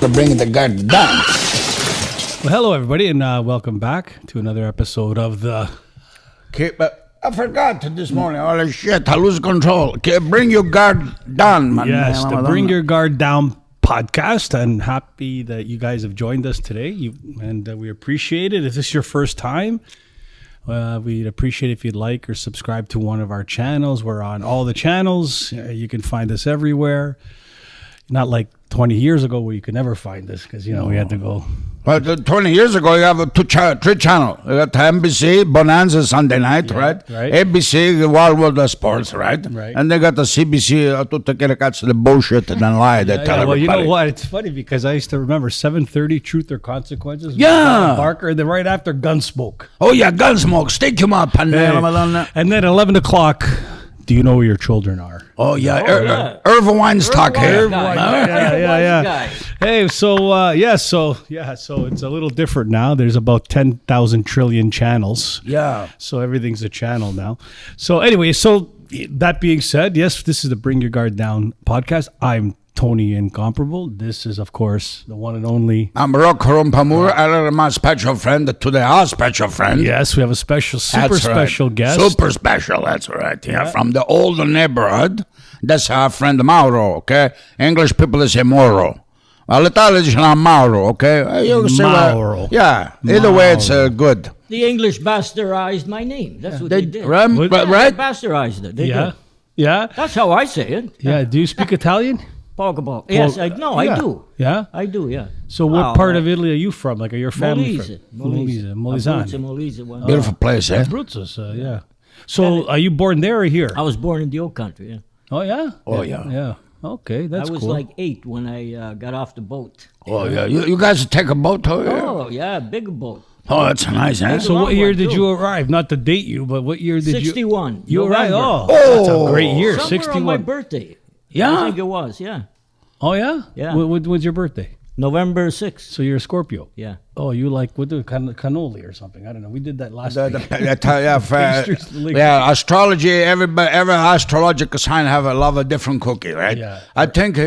to bring the guard down. Well, hello, everybody, and welcome back to another episode of the... I forgot this morning. Holy shit, I lose control. Bring your guard down, man. Yes, the Bring Your Guard Down podcast. I'm happy that you guys have joined us today, and we appreciate it. If this is your first time, we'd appreciate if you'd like or subscribe to one of our channels. We're on all the channels. You can find us everywhere. Not like 20 years ago where you could never find us because, we had to go... But 20 years ago, you have three channels. You got NBC, Bonanza Sunday night, right? ABC, the Wild World of Sports, right? And they got the CBC to take the bullshit and then lie. They tell everybody. You know what? It's funny because I used to remember 7:30, Truth or Consequences. Yeah. Barker, and then right after, Gunsmoke. Oh, yeah, Gunsmoke. Stick him up. And then 11 o'clock, Do you know where your children are? Oh, yeah. Irvin Weinstock here. Yeah. Hey, so it's a little different now. There's about 10,000 trillion channels. Yeah. So everything's a channel now. So anyway, that being said, yes, this is the Bring Your Guard Down podcast. I'm Tony Incomparable. This is, of course, the one and only... I'm Rocco Rompamuro. I'm my special friend. Today, our special friend. Yes, we have a special guest. Super special, that's right. Yeah, from the old neighborhood. That's our friend Mauro, okay? English people, they say Mauro. Well, Italians say Mauro, okay? You say Mauro. Either way, it's good. The English bastardized my name. That's what they did. Right? They bastardized it. They did. Yeah? That's how I say it. Yeah, do you speak Italian? Poco. Yes, I do. Yeah? I do, yeah. So what part of Italy are you from? Like, are your family from? Molise. Beautiful place, eh? Abruzzo, yeah. So are you born there or here? I was born in the old country, yeah. Oh, yeah? Oh, yeah. Yeah. Okay, that's cool. I was like 8 when I got off the boat. Oh, yeah. You guys take a boat? Oh, yeah, big boat. Oh, that's nice, eh? So what year did you arrive? Not to date you, but what year did 61. You arrived? Oh, that's a great year, somewhere 61. on my birthday. Yeah? I think it was, yeah. Oh, yeah? Yeah. When's your birthday? November 6th. So you're a Scorpio? Yeah. Oh, you like cannoli or something? I don't know. We did that last week. Astrology. Every astrological sign love a different cookie, right? Yeah. I think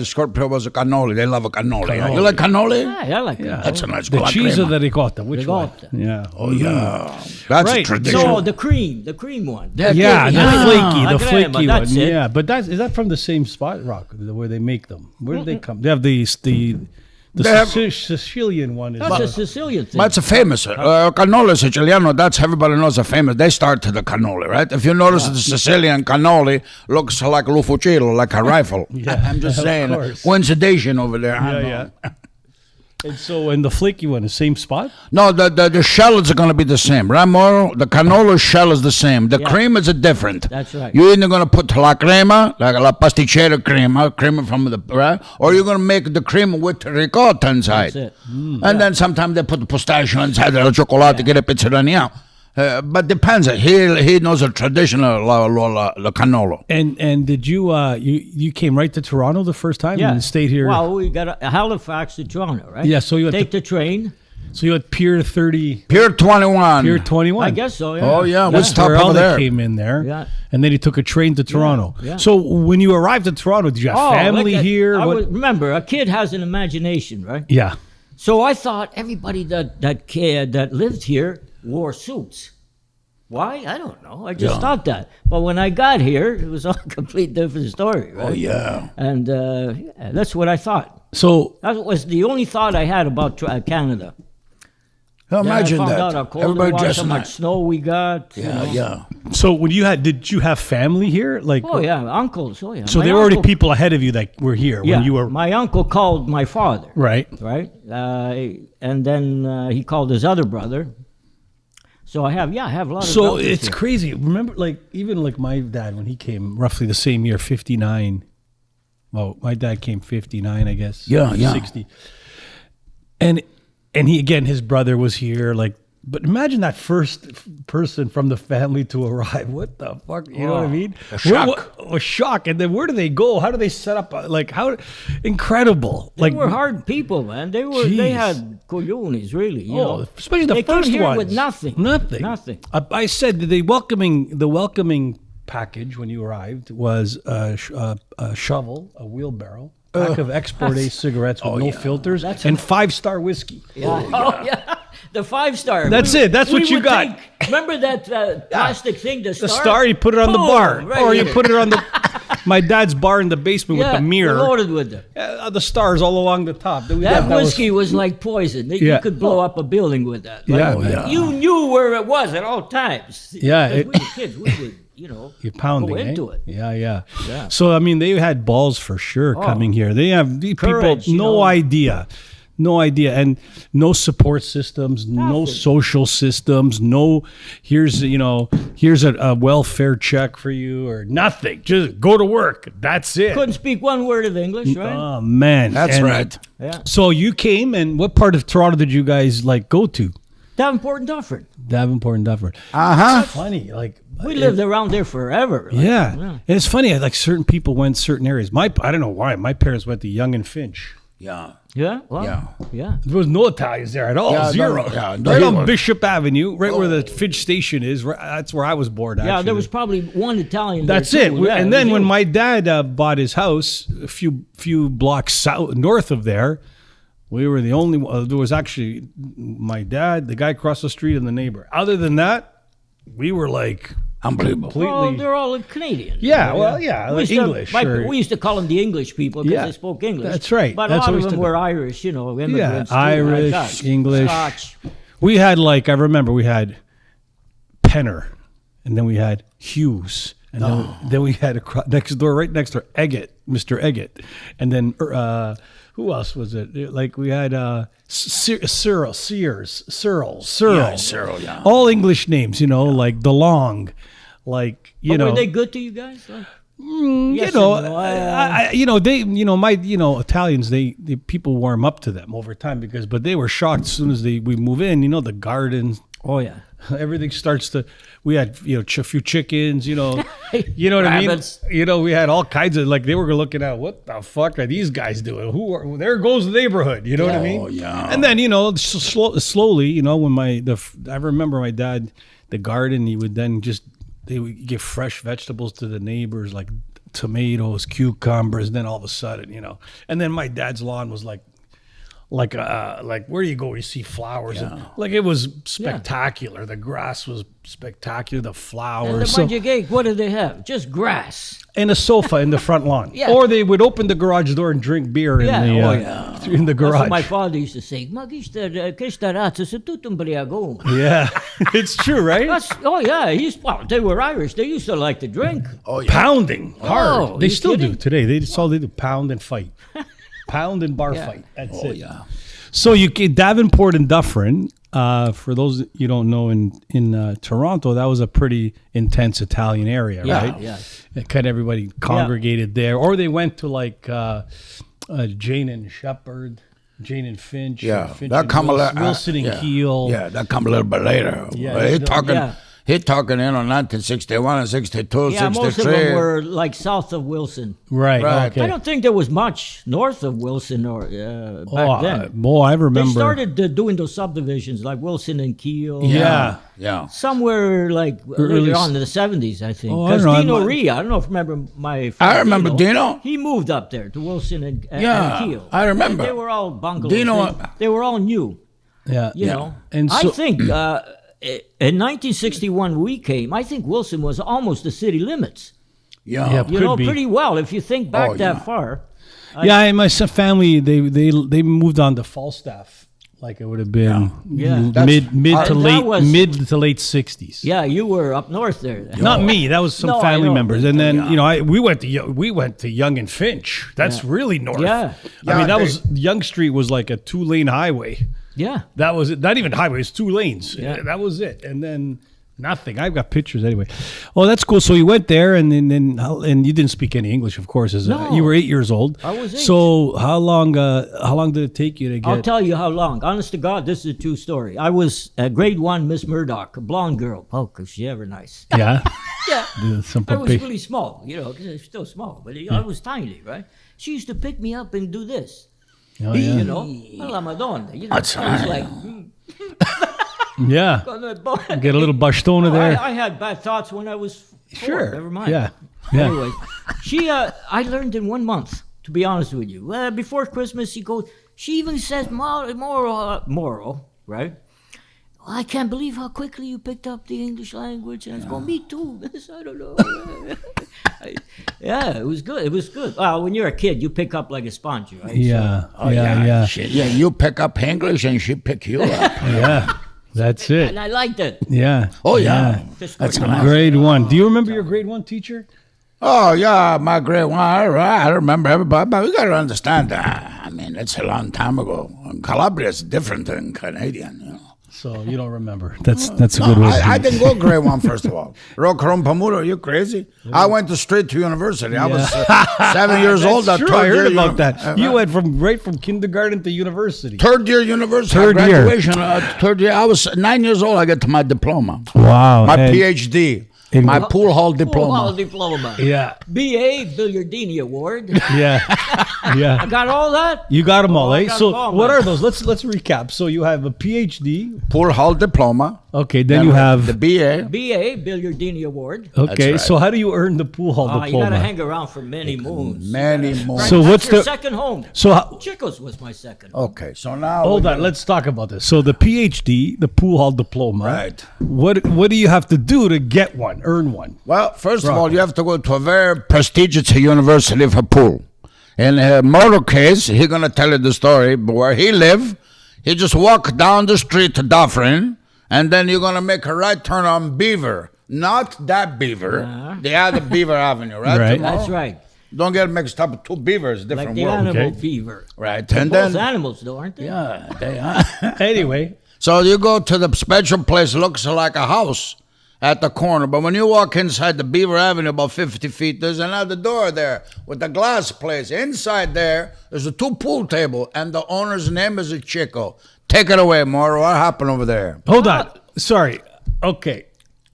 Scorpio was a cannoli. They love a cannoli. You like cannoli? Yeah, I like it. That's a nice The cheese or the ricotta? Which ricotta. one? Yeah. Oh, yeah. That's a tradition. So the cream one. The flaky one. Yeah, but is that from the same spot, Rock, where they make them? Where do they come? They have the Sicilian one. That's a Sicilian thing. That's a famous. Cannoli Siciliano, that's everybody knows a famous. They started the cannoli, right? If you notice the Sicilian cannoli looks like a fucilo, like a rifle. I'm just saying. Coincidation over there. Yeah. And so, the flaky one, the same spot? No, the shell is going to be the same, right, Mauro? The cannoli shell is the same. The cream is different. That's right. You're either going to put la crema, like la pasticcera crema from the, right? Or you're going to make the cream with ricotta inside. That's it. And then sometimes they put the pistachio inside, the chocolate to get a pizzeria. But depends. He knows a traditional la cannolo. And did you came right to Toronto the first time and stayed here? Well, we got a Halifax to Toronto, right? Yeah, so you had take the train. So you had Pier 30. Pier 21. Pier 21. I guess so, yeah. Oh, yeah. That's stop where over there. Came in there. Yeah. And then he took a train to Toronto. Yeah. So when you arrived in Toronto, did you have family here? Remember, a kid has an imagination, right? Yeah. So I thought everybody that lived here wore suits. Why? I don't know. I just thought that. But when I got here, it was a complete different story, right? Oh, yeah. And that's what I thought. So that was the only thought I had about Canada. Imagine I found that. out how cold Everybody it was, dressed how much snow we got. Yeah. So when did you have family here? Like, oh yeah, uncles. Oh yeah. So there were already people ahead of you that were here when you were. My uncle called my father. Right. And then he called his other brother. So I have a lot of. So it's crazy. Remember, even my dad when he came, roughly the same year, 59. Well, my dad came 59, I guess. Yeah. 60. And he again, his brother was here. But imagine that first person from the family to arrive. What the fuck? You know what I mean? A shock. A shock. And then where do they go? How do they set up? How incredible. They were hard people, man. They had collones, really. You know? Especially the first came here ones. with nothing. Nothing. I said the welcoming package when you arrived was a shovel, a wheelbarrow, pack of Export Ace cigarettes with no filters, and 5-star whiskey. Yeah. The 5-star. That's it. That's what you would got. Remember that plastic thing, the Star? The Star, you put it on the Boom, bar. right Or you here. put it on my dad's bar in the basement with the mirror. Loaded with them. The stars all along the top. That whiskey was like poison. You could blow up a building with that. Like, you knew where it was at all times. Yeah, Because we were kids. We would, you're pounding go into it. Yeah. So I mean, they had balls for sure coming here. They have these Courage, people, no idea, and no support systems, no social systems, no. Here's a welfare check for you or nothing. Just go to work. That's it. Couldn't speak one word of English, right? Oh man, That's right. Yeah. So you came, and what part of Toronto did you guys go to? Davenport and Dufferin. Davenport and Dufferin. Funny, We lived around there forever. And it's funny. Like certain people went certain areas. I don't know why. My parents went to Young and Finch. Yeah. Yeah? Well, yeah. There was no Italians there at all. Yeah, Zero. no, right on Bishop Avenue, right where the Finch station is. That's where I was born, actually. Yeah, there was probably one Italian That's there, it. too. Yeah, and then when you. my dad bought his house a few blocks north of there, we were the only one. There was actually my dad, the guy across the street, and the neighbor. Other than that, we were unbelievable. Well, they're all Canadian. Yeah, We used to- English. we used to call them the English people because they spoke English. That's right. But That's a what lot we of them used to were Irish, immigrants. too, Irish, like English. Scotch. We had I remember we had Penner, and then we had Hughes, and then we had right next door, Mr. Eggett, and then who else was it? We had Cyril, Yeah. all English names, like DeLong, Were they good to you guys? Italians, they people warm up to them over time but they were shocked as soon as we move in. The gardens. Oh yeah. Everything starts to. We had a few chickens. You know what Rabbits. I mean. We had all kinds of they were looking at what the fuck are these guys doing? There goes the neighborhood. You know what I mean? Oh yeah. And then slowly, when I remember my dad, the garden. He would then they would give fresh vegetables to the neighbors like tomatoes, cucumbers. And then all of a sudden, and then my dad's lawn was like where do you go? You see flowers. Yeah. And, it was spectacular. The grass was spectacular. The And flowers. the budget gate, what did they have? Just grass. And a sofa in the front lawn. Yeah. Or they would open the garage door and drink beer in the in the That's what garage. my father used to say. Ma questa razza se tutto ubriaco. Yeah, it's true, right? They were Irish. They used to like to drink. Oh yeah. Pounding hard. Oh, They you still kidding? do today. That's all they do. Pound and fight. Pound and bar fight. That's it. Yeah. So you get Davenport and Dufferin. For those you don't know, in Toronto, that was a pretty intense Italian area, right? Yeah. Kind of everybody congregated there, or they went to Jane and Shepherd, Jane and Finch. Yeah, Finch that and come a little. Wilson and Keel. Yeah, that come a little bit later. Yeah, He talking 1961 and 62, Yeah, most of 63. them were south of Wilson. Right. Right. Okay. I don't think there was much north of Wilson or back then. I remember. They started doing those subdivisions like Wilson and Keel. Yeah. Yeah. Somewhere Early later on in the 70s, I think. Oh, I Because don't know. Dino Rhea, I don't know if you remember my friend I remember Dino. He moved up there to Wilson and Yeah, Keel. I remember. And they were all bungalows. Dino- They were all new, Yeah. you know. And I so- think in 1961 we came, I think Wilson was almost the city limits. Yeah. Yeah. You Could know, be. pretty well if you think back Oh, that yeah. far. And my family they moved on to Falstaff. It would have been Yeah. mid to that late 60s. Yeah, you were up north there. Not me. That was some No, I family know. members, and then we went to Yonge and Finch. That's really north. Yeah. I mean Yeah, Yonge Street was like a 2-lane highway. Yeah. That was it. Not even highway. It's 2 lanes. Yeah. That was it. And then nothing. I've got pictures anyway. Oh, that's cool. So you went there, and you didn't speak any English, of course. No. You were 8 years old. I was 8. So how long did it take you to get? I'll tell you how long. Honest to God, this is a true story. I was grade 1 Miss Murdoch, a blonde girl. Oh, because she ever nice. Yeah. Yeah. Some I was puppy. really small, because I was still small, but I was tiny, right? She used to pick me up and do this, Oh, yeah. you know? La Madonna. That's I was right. like, Yeah. I Get a little bastona there. had bad thoughts when I was 4. Sure. Never mind. Yeah. Yeah. Anyway, I learned in 1 month. to be honest with you. Before Christmas, she even says, Mauro, right? I can't believe how quickly you picked up the English language. And I go, me too. I don't know. Yeah, it was good. It was good. Well, when you're a kid, you pick up like a sponge, right? Yeah. So, yeah. You pick up English and she pick you up. Yeah. That's it. and I liked it. Yeah. Oh, yeah. That's Grade 1. Do you remember your grade 1 teacher? Oh, yeah, my grade 1. I remember everybody, but we got to understand that. I mean, it's a long time ago. Calabria is different than Canadian, you know. So you don't remember. That's a good way. I didn't go grade 1, first of all. Rompamuro, are you crazy? I went straight to university. I was 7 years old. That's true. I heard about that. You went from kindergarten to university. Third year university. Third year. Graduation. Third year. I was 9 years old. I got to my diploma. Wow. My PhD. My pool hall diploma. Pool hall diploma. Yeah. BA, Billiardini Award. Yeah. I got all that. You got them all, eh? So what man. are those? Let's recap. So you have a PhD. Pool hall diploma. Okay, then you have the BA. BA, Billiardini Award. Okay, right. so how do you earn the pool hall diploma? You got to hang around for many moons. Many moons. So That's what's your the second home? So Chico's was my second home. Okay, so now hold on, let's talk about this. So the PhD, the pool hall diploma. Right. What do you have to do to get one, earn one? Well, first of Rocco. all, you have to go to a very prestigious university for pool. In Mauro case, he's going to tell you the story, but where he lived, he just walked down the street to Dufferin, and then you're going to make a right turn on Beaver. Not that Beaver, the other Beaver Avenue, right? Right. Tomorrow? That's right. Don't get mixed up with two beavers, different Like the world. animal okay. beaver. Right, They're and both then... animals, though, aren't they? Yeah, they are. Anyway, So you go to the special place, looks like a house at the corner. But when you walk inside the Beaver Avenue about 50 feet, there's another door there with a glass place. Inside there, there's a 2 pool table, and the owner's name is a Chico. Take it away, Mauro. What happened over there? hold on. Sorry. Okay.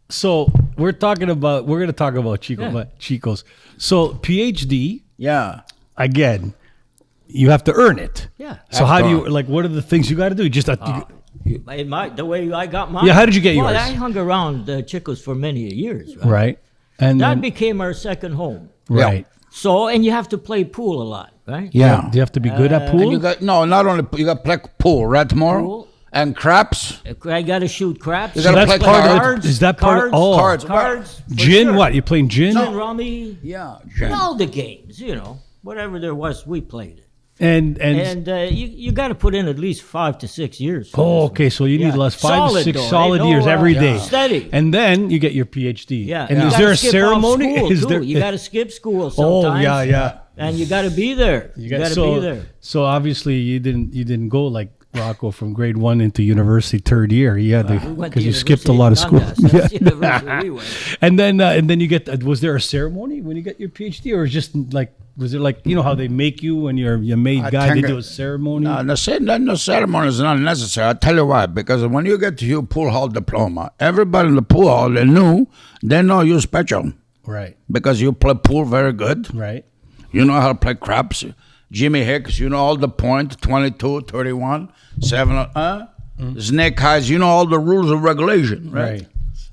So we're going to talk about Chico's. So PhD, Yeah. again, you have to earn it. Yeah. So how do you, After- like, what are the things you got to do? Just The way I got mine. Yeah, how did you get well, yours? I hung around Chico's for many years. Right? right. And That then, became our second home. right. So, and you have to play pool a lot, right? Yeah. Do you have to be good at And pool? you got, no, not only, you got play pool, right, tomorrow? Pool. And craps. I got to shoot craps. You gotta that's play part of it. cards. Is that part of- oh. Cards. Cards. for Gin? sure. What? You playing gin? Gin, rummy. Yeah. All the games, whatever there was, we played it. And And you got to put in at least 5 to 6 years. for oh, this okay. So you need Yeah. last 5 to Solid, 6 though, eh? solid No, years every day. steady. And then you get your PhD. Yeah. And You is gotta there a skip off ceremony? school, Is too. there? You got to skip school Oh sometimes. yeah. And you got to be there. You got to be there. So obviously you didn't go like Rocco from grade 1 into university third year. You had We went because to you skipped a lot of school. University Dundas. That's the university we went. And then you get. Was there a ceremony when you get your PhD, or just like was it like how they make you when you're made I guy? They think do a ceremony. No, the ceremony is not necessary. I'll tell you why. Because when you get to your pool hall diploma, everybody in the pool hall, they know you're special. Right. Because you play pool very good. Right. You know how to play craps. Jimmy Hicks, you know all the points, 22, 31, 7, Snake Eyes, you know all the rules and regulation, right?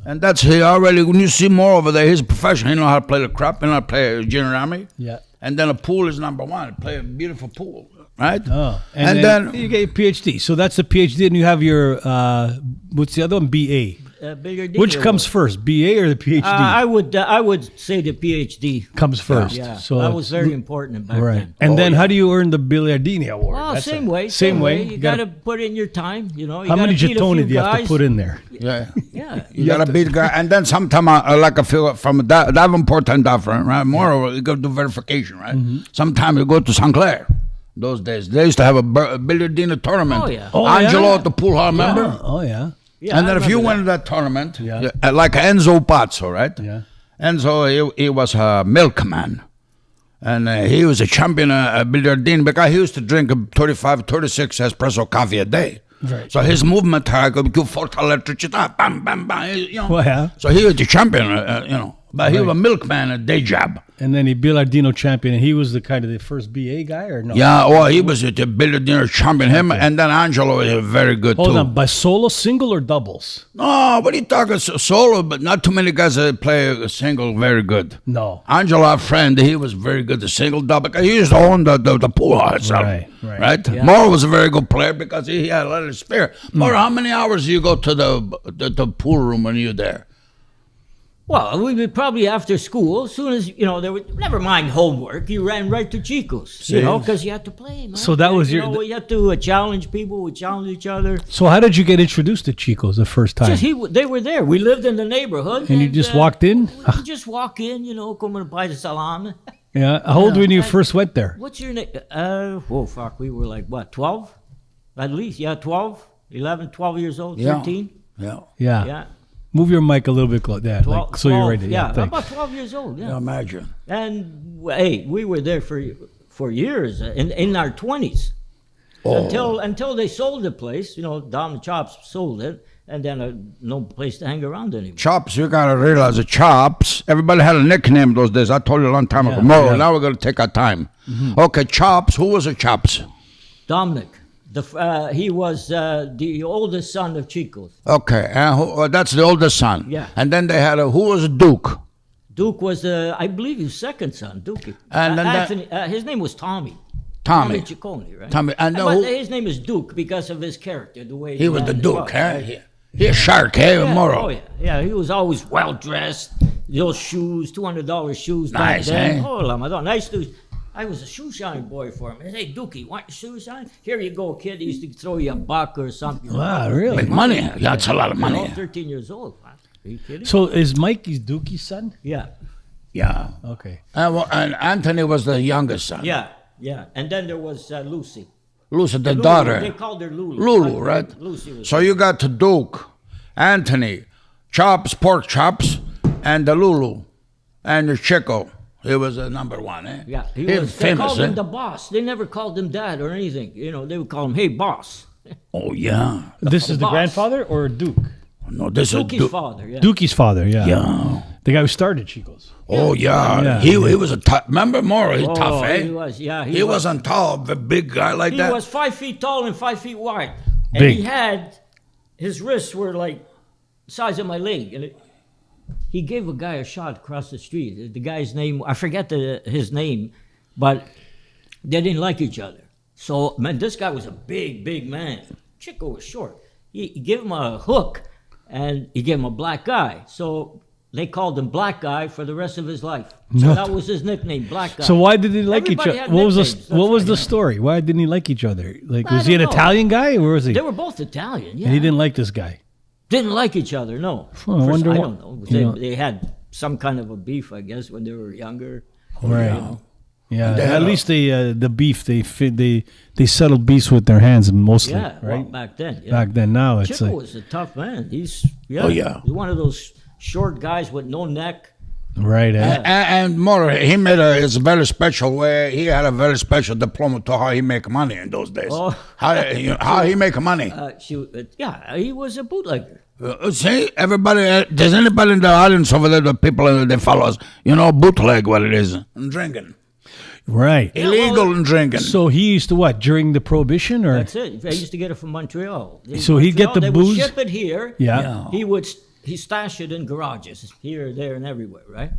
And that's he already, when you see more over there, he's a professional. He know how to play the crap, he know how to play junior army. Yeah. And then a pool is number one. Play a beautiful pool, right? Oh, and then you get your PhD. So that's the PhD, and you have your what's the other one? BA. Which comes first, BA or the PhD? I would say the PhD comes first. Yeah, so that was very important back right. then. And then how do you earn the Billiardini Award? Well, That's same way. You got to put in your time. You how many Gettoni do you have to put in there? yeah. Yeah. You gotta beat the guy, and then sometime like I feel from Davenport and Dufferin, right? Moreover, you go do verification, right? Sometimes you go to St. Clair. Those days, they used to have a Billiardini tournament. Oh, yeah. Angelo at the pool hall, remember? Oh yeah. Yeah, And then I if you remember win that tournament, Yeah. like Enzo Pazzo, right? Yeah. Enzo, he was a milkman. And he was a champion at Billiardini because he used to drink 35, 36 espresso coffee a day. Right. So his movement could give forte electricità, bam, bam, bam, Well, yeah. So he was the champion, But he was a milkman, a day job. And then he Billardino champion, and he was the kind of the first BA guy, or no? Yeah, well, he was the Billardino champion. Him and then Angelo was very good Hold too. on, by solo, single, or doubles? No, what are you talking solo? But not too many guys that play a single very good. No. Angelo, our friend, he was very good. The single double. He used to own the pool hall itself. Right. Yeah. Mauro was a very good player because he had a lot of spirit. Mauro, how many hours do you go to the pool room when you're there? Well, we would probably after school, as soon as, there was, never mind homework, you ran right to Chico's, because you had to play, man. So that was your... you had to challenge people, we challenge each other. So how did you get introduced to Chico's the first time? They were there. We lived in the neighborhood. And you just walked in? You just walk in, come and buy the salami. Yeah. How old were you when you first went there? What's your name? We were like, what, 12? At least, 12, 11, 12 years old, 13? Yeah. Move your mic a little bit close. Yeah, 12, so you're ready. Yeah, about 12 years old. Yeah. Imagine. And hey, we were there for years in our 20s until they sold the place. Dom and Chops sold it, and then no place to hang around anymore. Chops, you gotta realize the Chops. Everybody had a nickname those days. I told you a long time ago. Now we're gonna take our time. Mm-hmm. Okay, Chops. Who was the Chops? Dominic. He was the oldest son of Chico's. Okay, and that's the oldest son. Yeah. And then they had who was Duke? Duke was, I believe, his second son, Dookie. And then Anthony, his name was Tommy. Tommy Ciccone, right? Tommy. And but his name is Duke because of his character, the way he was the Duke, huh? Right? He a shark, hey, Mauro. Oh, yeah. He was always well dressed. Those shoes, $200 shoes. Nice, back then. eh? Oh, Lamadon. I was a shoe shine boy for him. I said, hey, Dookie, want your shoe shine? Here you go, kid. He used to throw you a buck or something. Wow, really? Big money. That's a lot of money. 13 years old. Are you kidding? So is Mikey's Dookie's son? Yeah. Yeah. Okay. And Anthony was the youngest son. Yeah. And then there was Lucy. Lucy, the Lulu, daughter. They called her Lulu. Lulu, right? Lucy was So you got the Duke, Anthony, Chops, pork chops, and the Lulu, and the Chico. He was number one, eh? Yeah, he was was they famous, called him the boss. They never called him dad or anything. They would call him, hey, boss. Oh, yeah. This is the boss. grandfather or Duke? No, this is Dookie's father, yeah. Dookie's father, yeah. Yeah. The guy who started Chico's. Oh, yeah. He was a tough, remember Mauro? He's tough, eh? He was, yeah. He wasn't tall, a big guy like He that. was 5 feet tall and 5 feet wide. And Big. his wrists were like the size of my leg. And he gave a guy a shot across the street. The guy's name, I forget his name, but they didn't like each other. So, man, this guy was a big, big man. Chico was short. He gave him a hook, and he gave him a black eye. So they called him Black Guy for the rest of his life. So that was his nickname, Black Guy. So why did they like each Everybody other? had What was nicknames. the story? Why didn't he like each other? Like, I was he an don't know. Italian guy or was he? They were both Italian, yeah. And he didn't like this guy. Didn't like each other, no. Well, I wonder I what- don't know. you know. They had some kind of a beef, I guess, when they were younger. Right. Yeah. they At had least the beef they settled beefs with their hands mostly. Yeah, well, right. back then. Yeah. Back then, now it's Chico like was a tough man. He's Oh, yeah. He's one of those short guys with no neck. right. And Mauro, he made his very special way. He had a very special diploma to how he make money in those days. Oh. How he make money. He was a bootlegger. See, everybody, there's anybody in the audience over there, the people that follow us, bootleg what it is, and drinking. Right. Illegal and drinking. So he used to what during the Prohibition or? That's it. I used to get it from Montreal. So he'd get the they booze? would ship it here. Yeah. He stashed it in garages here, there, and everywhere, right?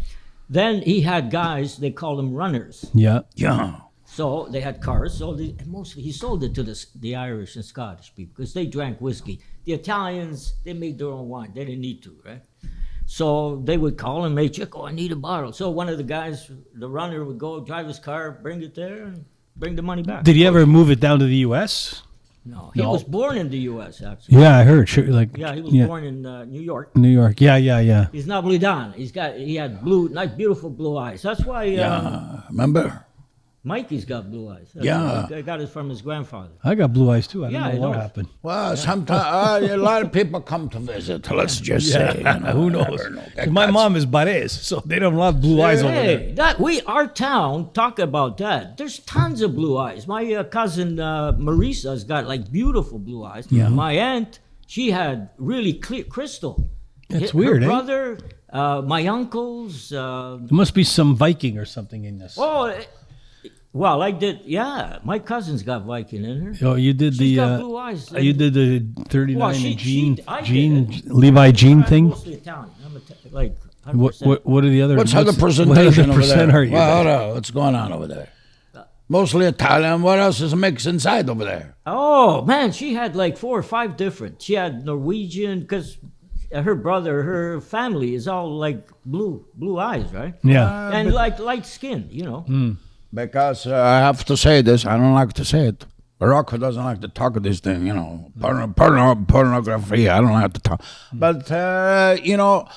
Then he had guys, they called them runners. Yeah. Yeah. So they had cars. So mostly he sold it to the Irish and Scottish people because they drank whiskey. The Italians, they made their own wine. They didn't need to, right? So they would call him, hey, Chico, I need a bottle. So one of the guys, the runner, would go drive his car, bring it there, and bring the money back. Did he ever move it down to the U.S.? No, he was born in the U.S. actually. Yeah, I heard. Sure, like Yeah, he was born in New York. New York. Yeah. He's not blue down. He had nice, beautiful blue eyes. That's why Remember? Mikey's got blue eyes. I got it from his grandfather. I got blue eyes too. I Yeah, don't I know what know. happened. Well, sometimes a lot of people come to visit. Let's just say, Who knows? never know. 'Cause my mom is Barez, so they don't have blue eyes over there. Hey, our town, talk about that. There's tons of blue eyes. My cousin Marisa's got like beautiful blue eyes. Yeah. My aunt, she had really clear crystal. It's weird, her eh? brother, my uncles. There must be some Viking or something in this. Well, I did. Yeah, my cousin's got Viking in her. Oh, you did She's the got blue eyes. you did the 39 Well, and I did. Levi Jean I'm thing. mostly Italian. I'm like 100%. What are the other? What's other What presentation over percent there? are you? Well, hold on. What's going on over there? Mostly Italian. What else is mixed inside over there? Oh man, she had like 4 or 5 different. She had Norwegian because her brother, her family is all like blue eyes, right? Yeah. And like light skin, you know. Because I have to say this. I don't like to say it. Rocco doesn't like to talk of this thing, you know. Pornography. I don't like to talk. But, you know,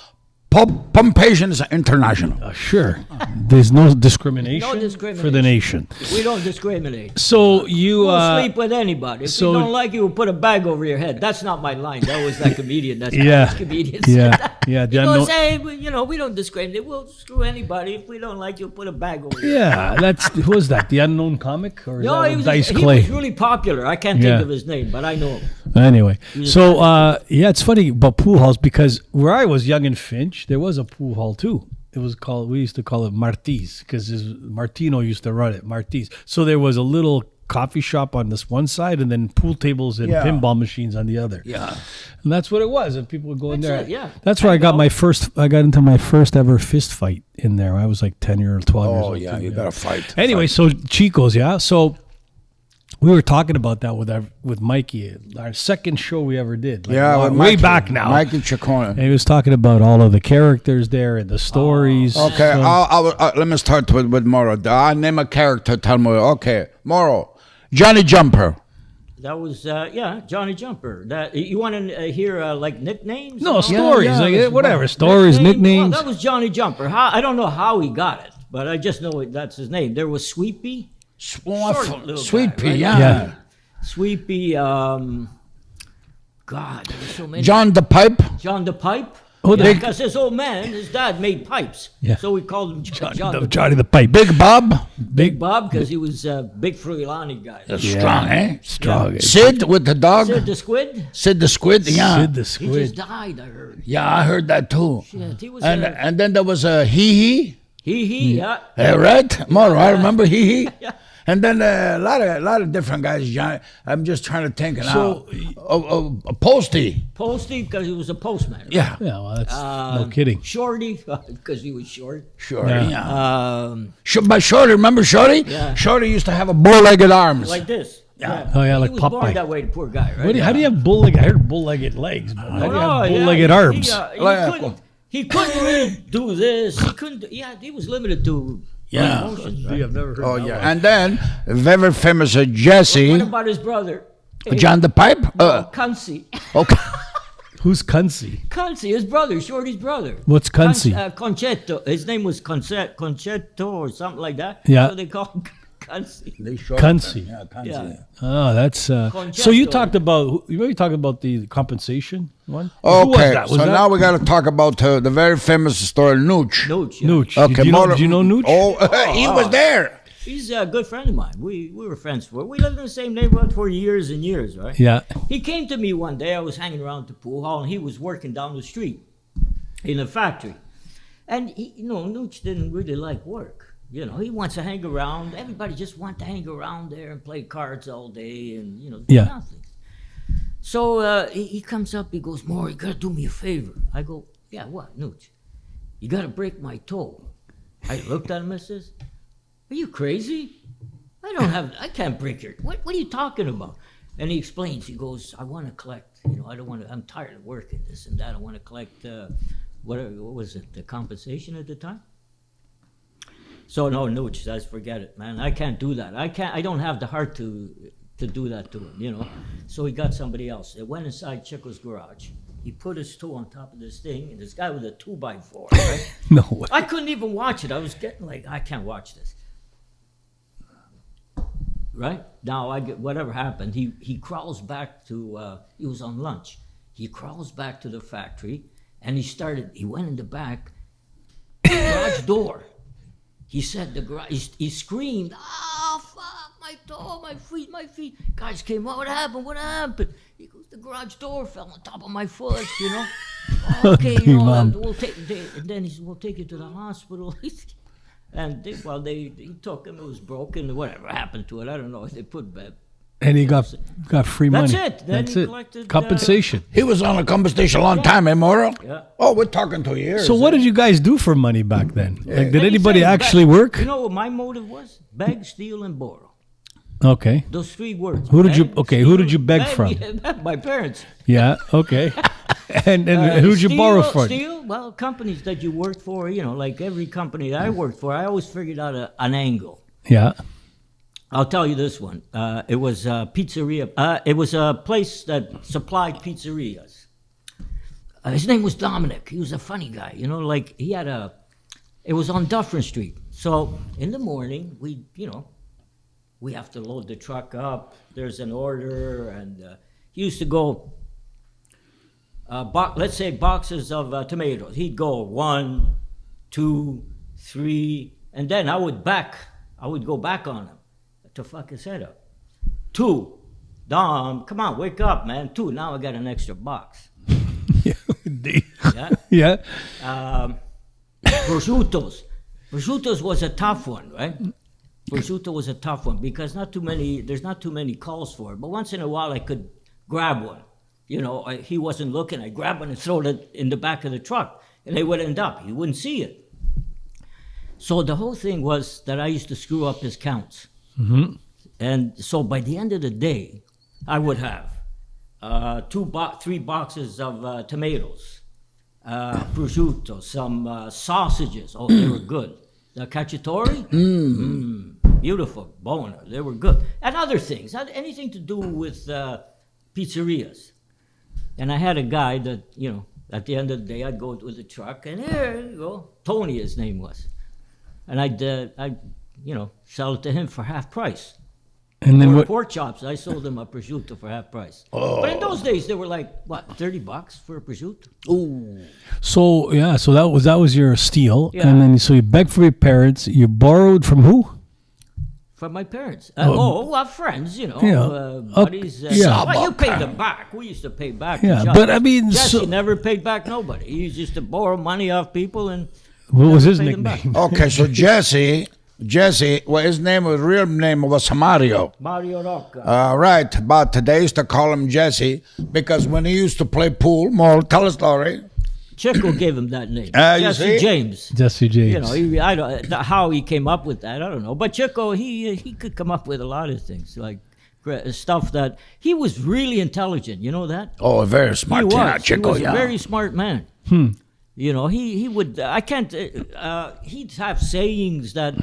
pumpation is international. Sure. There's no discrimination, No discrimination. for the nation. We don't discriminate. So you We'll sleep with anybody. If so- we don't like you, we'll put a bag over your head. That's not my line. That was that comedian. That's Yeah. how comedians. Yeah. Yeah. You know, say, you know, we don't discriminate. We'll screw anybody. If we don't like you, put a bag over your head. Yeah, that's who was that? The unknown comic or is No, that he was, Dice he Clay? was really popular. I can't Yeah. think of his name, but I know him. Anyway, so yeah, it's funny about pool halls because where I was young in Finch, there was a pool hall too. It was called, we used to call it Marti's because Martino used to run it, Marti's. So there was a little coffee shop on this one side and then pool tables and Yeah. pinball machines on the other. Yeah. And that's what it was. And people would go in That's there. it, yeah. That's where I got into my first ever fist fight in there. I was like 10 or 12 years Oh, old. yeah. too, You got to fight. Anyway, so Chico's, yeah. So we were talking about that with Mikey, our second show we ever did. Like, Yeah, with way Mikey, back now. Mikey Ciccone. And he was talking about all of the characters there and the stories. Okay, So- let me start with Mauro. I'll name a character. Tell me. Okay, Mauro. Johnny Jumper. That was, Johnny Jumper. That you want to hear like nicknames? No, and all? stories. yeah, like, that's whatever. right. Stories, nicknames. Well, that was Johnny Jumper. I don't know how he got it, but I just know that's his name. There was Sweepy. Short little Sweet guy, pea, right? yeah. Sweepy, God, there were so many. John the Pipe. John the Pipe. Oh, Yeah, the- because his old man, his dad made pipes. Yeah. So we called him John Johnny the Pipe. Big Bob. Big Bob, because he was a big Fruilani guy. Strong, eh? Strong. Sid with the dog. Sid the Squid, Sid the Squid. Yeah. Sid the he Squid. just died, I heard. Yeah, I heard that too. Shit, he was And then there was a Hee Hee. yeah. Right, Mauro. I remember Hee Hee. And then a lot of different guys. John, I'm just trying to think now. Posty. Posty, because he was a postman. right? Yeah. Yeah, well, that's no kidding. Shorty, because he was short. Sure. Yeah. Yeah. By Shorty, remember Shorty? Yeah. Shorty used to have a bow-legged arms. Like this. Yeah. Oh, yeah, He like was born Popeye. that way, the poor guy, right? How do you have bull-legged? I heard bull-legged legs. But how do you have bull-legged yeah, arms? He couldn't really do this. He couldn't. Yeah, he was limited to Yeah. motions. Right? I've never heard Oh that yeah, one. and then very famous Jesse, What about his brother? John the Pipe. Cuncy. Okay. Who's Cuncy? Cuncy, his brother, Shorty's brother. What's Cuncy? Concetto. His name was Concetto or something like that. Yeah. So they call him Cuncy. Cuncy. Yeah, Cuncy. Yeah. Oh, that's so you talked about the compensation one. Who was Okay, that? Was so that now we got to talk about the very famous story, Nooch. Nooch. Yeah. Nooch? Okay, Do you know Nooch? Oh, he was there. He's a good friend of mine. We were friends for. We lived in the same neighborhood for years and years, right? Yeah. He came to me one day. I was hanging around the pool hall, and he was working down the street in a factory. And Nooch didn't really like work. He wants to hang around. Everybody just wants to hang around there and play cards all day and do nothing. So he comes up. He goes, "Mauro, you gotta do me a favor." I go, "Yeah, what, Nooch? You gotta break my toe." I looked at him and says, "Are you crazy? I can't break your, what are you talking about?" And he explains, he goes, "I want to collect, I'm tired of working this and that. I want to collect, what was it, the compensation at the time?" So no, Nooch says, "Forget it, man. I can't do that. I don't have the heart to do that to him, So he got somebody else. It went inside Chico's garage. He put his toe on top of this thing, and this guy with a 2x4, right? No way. I couldn't even watch it. I was getting like, I can't watch this. Right? Now, whatever happened, he crawls back to, he was on lunch. He crawls back to the factory, and he went in the back, garage door. He said he screamed, "Oh, fuck, my toe, my feet. Guys came out, what happened? He goes, "The garage door fell on top of my foot, Okay, Okay, Mom. we'll take. And then he said, "We'll take you to the hospital." And he took him. It was broken. Whatever happened to it, I don't know. They put back. And he got free money. That's it. Then That's he it. collected, Compensation. He was on a compensation a long time, eh, Mauro? Yeah. Oh, we're talking 2 years. So what did you guys do for money back then? Like, did Let me anybody say, actually beg- work? You know what my motive was? Beg, steal, and borrow. Okay. Those 3 words. Who did you- Beg, okay, who did you beg from? My parents. Yeah. Okay. and who did you borrow from? Steal? Well, companies that you worked for, like every company that I worked for, I always figured out an angle. Yeah. I'll tell you this one. It was a pizzeria. It was a place that supplied pizzerias. His name was Dominic. He was a funny guy. Like he had it was on Dufferin Street. So in the morning, we have to load the truck up. There's an order, and he used to go, let's say boxes of tomatoes. He'd go 1, 2, 3, and then I would go back on him to fuck his head up. 2, Dom, come on, wake up, man. 2, now I got an extra box. Yeah. Yeah. Prosciuttos. Prosciuttos was a tough one, right? Prosciutto was a tough one because there's not too many calls for it. But once in a while I could grab one. He wasn't looking. I'd grab one and throw it in the back of the truck. And they would end up. He wouldn't see it. So the whole thing was that I used to screw up his counts. Mm-hmm. And so by the end of the day, I would have 3 boxes of tomatoes, prosciutto, some sausages. Oh, they were good. The cacciatore, beautiful, boner. They were good. And other things, anything to do with pizzerias. And I had a guy that, at the end of the day, I'd go with the truck, and here you go, Tony, his name was. And I'd sell it to him for half price. And then what? Pork chops, I sold him a prosciutto for half price. Oh. But in those days, they were like, what, $30 for a prosciutto? Ooh. So yeah, so that was your steal, Yeah. and then so you begged for your parents. You borrowed from who? From my parents. Friends, Yeah. buddies. Yeah. Well, you paid them back. We used to pay back. Yeah, each other. but I mean, Jesse never paid back nobody. He used to borrow money off people and. What was his paid them back. nickname? Okay, so Jesse, well, his real name was Mario. Mario Rocca. Right, but they used to call him Jesse because when he used to play pool, Mauro, tell a story. Chico gave him that name. You Jesse see? James. Jesse James. I don't how he came up with that. I don't know. But Chico, he could come up with a lot of things like stuff that he was really intelligent. You know that? Oh, very smart. He Yeah, was. Chico, He was yeah. a very smart man. He would. I can't. He'd have sayings that,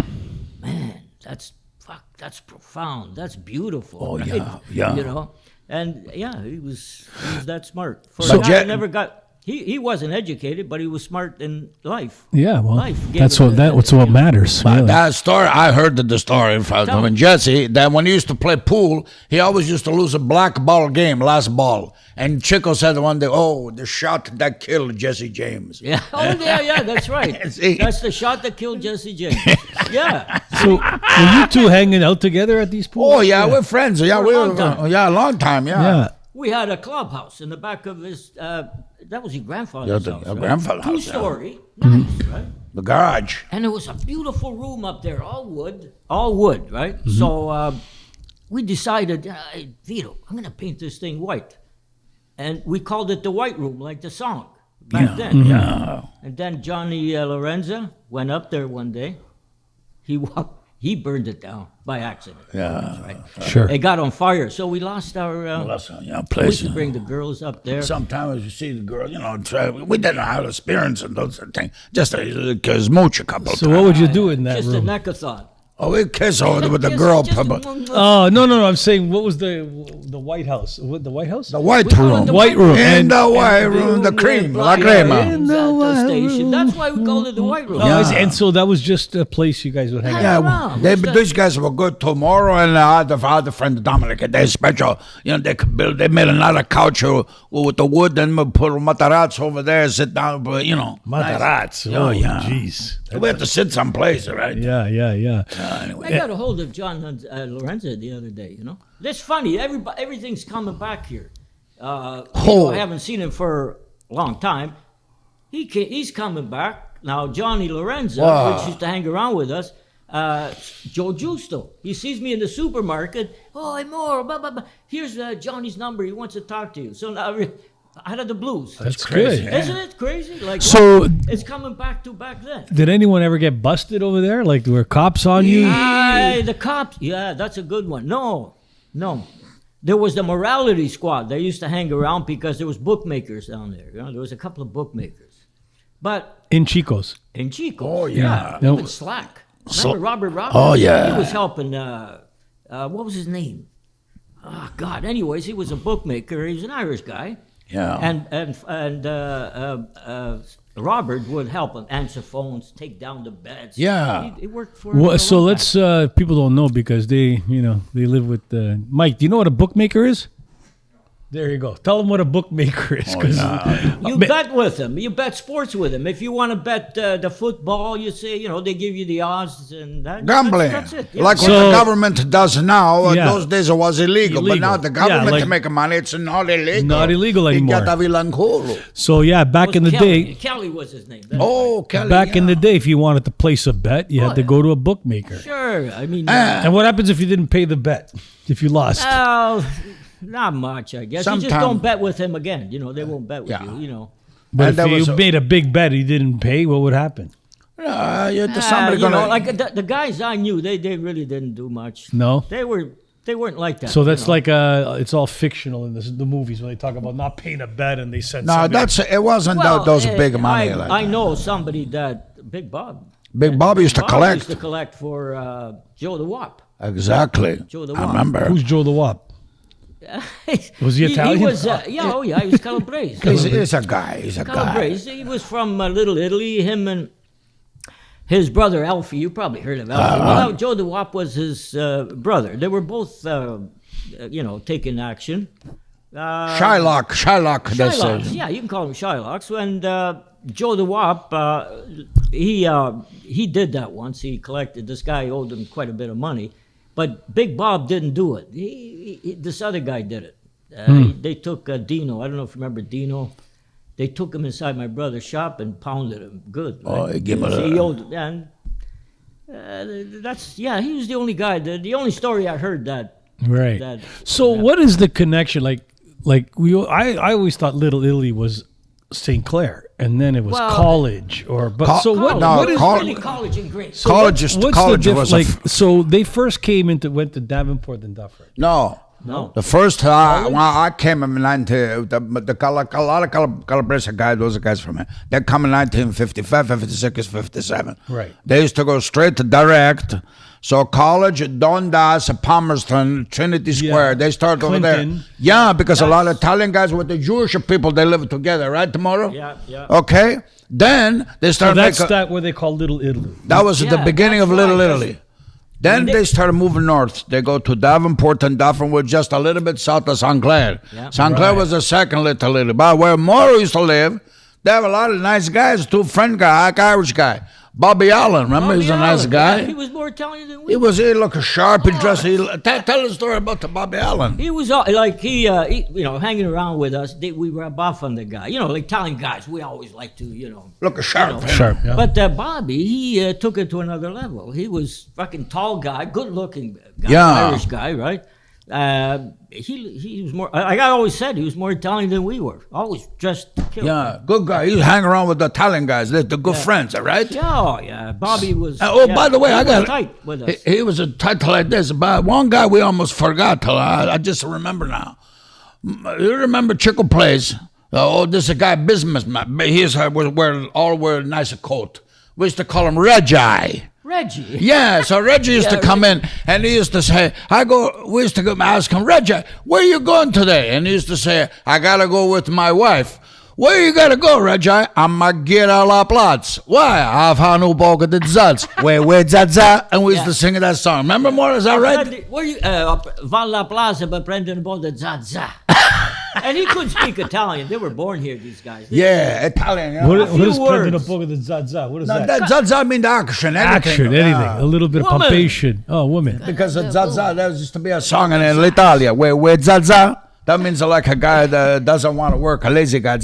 man, that's profound. That's beautiful. Oh, right? yeah. And yeah, he was that smart. For So a guy Je- that never got. He wasn't educated, but he was smart in life. Yeah, well, Life gave that's him what what matters. But Really. that story, I heard the story from Jesse, that when he used to play pool, he always used to lose a black ball game, last ball. And Chico said one day, the shot that killed Jesse James. Yeah. Oh, yeah, that's right. See? That's the shot that killed Jesse James. Yeah. So were you two hanging out together at these pools? Oh, yeah, we're friends. Yeah, For a long time. a long time, yeah. Yeah. We had a clubhouse in the back of his. That was your grandfather's house. Your right? grandfather's house, yeah. 2-story, nice, right? The garage. And it was a beautiful room up there, all wood, right? So we decided, hey, Vito, I'm gonna paint this thing white, and we called it the White Room, like the song back then. Yeah. And then Johnny Lorenza went up there one day. He burned it down by accident. Yeah. Right? Sure. It got on fire, so we lost our. We Place. used to bring the girls up there. Sometimes you see the girl, we didn't have experience and those things. Just a smooch a couple of So times. what would you do in that Just a room? neckathon. Oh, we kiss over there with the Just- girl. just- Oh no! I'm saying what was the White House? What the White House? The white We call it room. the White room. In And- the white room, the cream, la crema. In the station. That's why we called it the White Room. Oh, and so that was just a place you guys would hang out. Yeah, around. these guys were good tomorrow, and the other friend Dominic, they're special. They could build. They made another couch with the wood, and we put matarats over there, sit down. But Matarats. Nice. Oh, yeah. jeez. We have to sit someplace, right? Yeah. Anyway. I got a hold of John Lorenza the other day. That's funny. Everything's coming back here. I haven't seen him for long time. He's coming back now. Johnny Lorenzo, Wow. which used to hang around with us. Joe Giusto. He sees me in the supermarket. Oh, hey, Mauro, blah, blah, blah. Here's Johnny's number. He wants to talk to you. So now, out of the blues. That's crazy. Isn't it crazy? Like, So, it's coming back to back then. did anyone ever get busted over there? Like, were cops on you? The cops. Yeah, that's a good one. No. There was the morality squad. They used to hang around because there was bookmakers down there. You know, there was a couple of bookmakers. But In Chico's. in Chico. Oh, yeah. No. Even Slack. Remember Robert Roberts? Oh, yeah. He was helping, what was his name? Oh, God. Anyways, he was a bookmaker. He was an Irish guy. Yeah. And Robert would help him answer phones, take down the bets. Yeah. He worked for him. Well, for a so long let's, time. people don't know because they live with, Mike, do you know what a bookmaker is? There you go. Tell them what a bookmaker is. 'Cause You bet with him. You bet sports with him. If you want to bet the football, you say, they give you the odds and that. Gambling. That's it. Yeah. Like what So- the government does now. Yeah. Those days it was illegal. But Illegal. now the Yeah, government like- to make money, it's not illegal. Not illegal anymore. Igatavilankhulu. So, yeah, back in the Kelly. day, Kelly was his name. That's Oh, Kelly. back in yeah. the day, if you wanted to place a bet, you had to yeah. go to a bookmaker. right. Sure. I mean, And what happens if you didn't pay the bet? If you lost? not much, I guess. You just Sometime- don't bet with him again. They won't bet with Yeah. you. But And if there you was a- made a big bet, he didn't pay. What would happen? Somebody gonna. Like the guys I knew, they really didn't do much. No. They weren't like that. So that's like it's all fictional in the movies when they talk about not paying a bet and they send. No, somebody- it wasn't those big money. I know somebody that Big Bob. Big Bob used to collect. Used to collect for Joe the Wop. Exactly. Joe the I Wop. remember. Who's Joe the Wop? Was he Italian? He was, he was Calabrese. He's a guy. He's a guy. Calabrese. He was from Little Italy. Him and his brother Alfie. You probably heard of Alfie. Well, Joe the Wop was his brother. They were both, taking action. Shylock. They say. Shylocks. Yeah, you can call him Shylocks. And Joe the Wop, he did that once. He collected. This guy owed him quite a bit of money. But Big Bob didn't do it. This other guy did it. They took Dino. I don't know if you remember Dino. They took him inside my brother's shop and pounded him good. Right? Oh, give him He owed, and he was the only guy. The only story I heard that. Right. That- So what is the connection? I always thought Little Italy was St. Clair, and then it was Well, college. So what? no, What is really college in Greece. so college what's is- the college diff- was a f- so they first went to Davenport and Dufferin. No. No. The first when I came in 19, a lot of Calabrese guys, those are guys from here. They come in 1955, 56, 57. Right. They used to go straight to direct. So college, Dundas, Palmerston, Trinity Square, they started over there. Clinton. Yeah, because a lot of Italian guys with the Jewish people, they live together, right, tomorrow? Yeah. Okay. Then they So started that's making... that what they call Little Italy. That was the Yeah, beginning of that's Little right. Italy. Then they started moving north. They go to Davenport and Dufferin, which just a little bit south of St. Clair. Yeah. St. Clair was the second Little Italy. But where Mauro used to live, they have a lot of nice guys. Two friend guy, Irish guy. Bobby Allen, remember? He's a nice guy. He was more Italian than we. He looked sharp. He dressed. Tell the story about the Bobby Allen. He was like he hanging around with us. We rub off on the guy. Like Italian guys, we always like to Look sharp. Sharp. Yeah. But Bobby, he took it to another level. He was fucking tall guy, good looking guy, Yeah. Irish guy, right? He was more. Like I always said, he was more Italian than we were. Always dressed to kill. Yeah, good guy. He hang around with the Italian guys. They're the good friends, all right? Yeah. Bobby was. By the way, he I was got tight with us. He was a tight like this. But one guy we almost forgot. I just remember now. You remember Chico Place? This is a guy businessman. He wear nicer coat. We used to call him Reggie. Reggie. Yeah, so Reggie used to come in and he used to say, we used to go ask him, Reggie, where you going today? And he used to say, I got to go with my wife. Where you got to go, Reggie? I'm a get a la plats. Why? I've had no boga de zats. Where zaza? And we used to sing that song. Remember more? Is that right? Where you? Val la Plaza, but Brendan about the Zaza. And he couldn't speak Italian. They were born here, these guys. Yeah, Italian. Yeah. What few is prendere words. un poco di zazza? What is No, that? that zaza mean the action, anything. Action, anything. A little bit Woman. of pumpation. Oh, woman. Because of zaza, there used to be a song in Italia where zaza, That means like a guy that doesn't want to work, a lazy guy.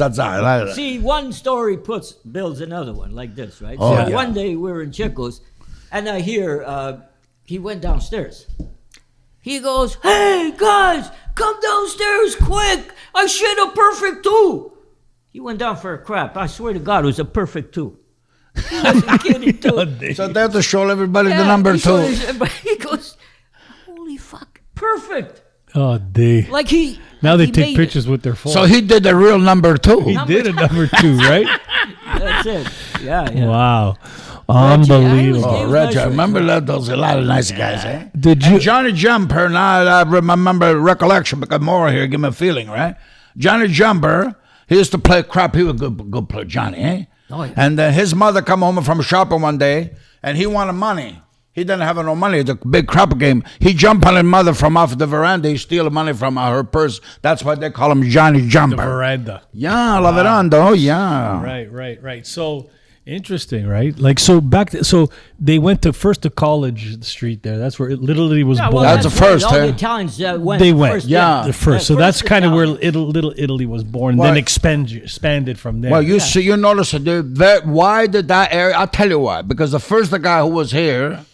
See, one story builds another one like this, right? Oh, So yeah. one day we were in Chico's, and I hear he went downstairs. He goes, "Hey guys, come downstairs quick! I shit a perfect 2." He went down for a crap. I swear to God, it was a perfect 2. He wasn't kidding too. So they have to show everybody the Yeah, number he 2. showed he goes, "Holy fuck, perfect!" Oh, they. Like he. Now like they he take made pictures with their phone. So he did the real number 2. He did a number 2, right? it. That's it. Yeah. Wow. Reggie, Unbelievable. I Oh, was Reggie, I nice remember that. Those a lot of nice guys, eh? Did And you? Johnny Jumper, now I remember recollection because more here, give me a feeling, right? Johnny Jumper, he used to play crap. He was a good player, Johnny, eh? Oh, yeah. And his mother come home from shopping one day, and he wanted money. He didn't have no money. It's a big crap game. He jumped on his mother from off the veranda. He steal the money from her purse. That's why they call him Johnny Jumper. Veranda. Yeah, la veranda. Oh, yeah. Right. So interesting, right? Like so so they went first to College Street there. That's where it literally was born. That's the first, All the eh? Italians went. They went, first, yeah. the first. So that's kind of where Italians. Little Italy was born. Why? Then expanded from there. Well, you see, you notice why did that area? I'll tell you why. Because the first guy who was here,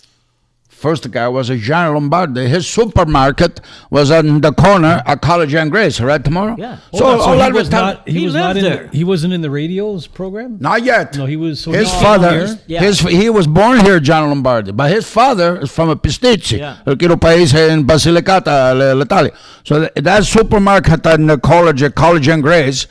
was a Mauro Lombardi. His supermarket was on the corner at College and Grace, right, tomorrow? Yeah. So, Hold on, all he that was was not. He He was not lived in. there. He wasn't in the radio's program. not yet. No, he was. So His he came father, here. Yeah. he was born here, John Lombardi, but his father is from a Pisticci, Yeah. un paese in Basilicata, l'Italia. So that supermarket in the College and Grace,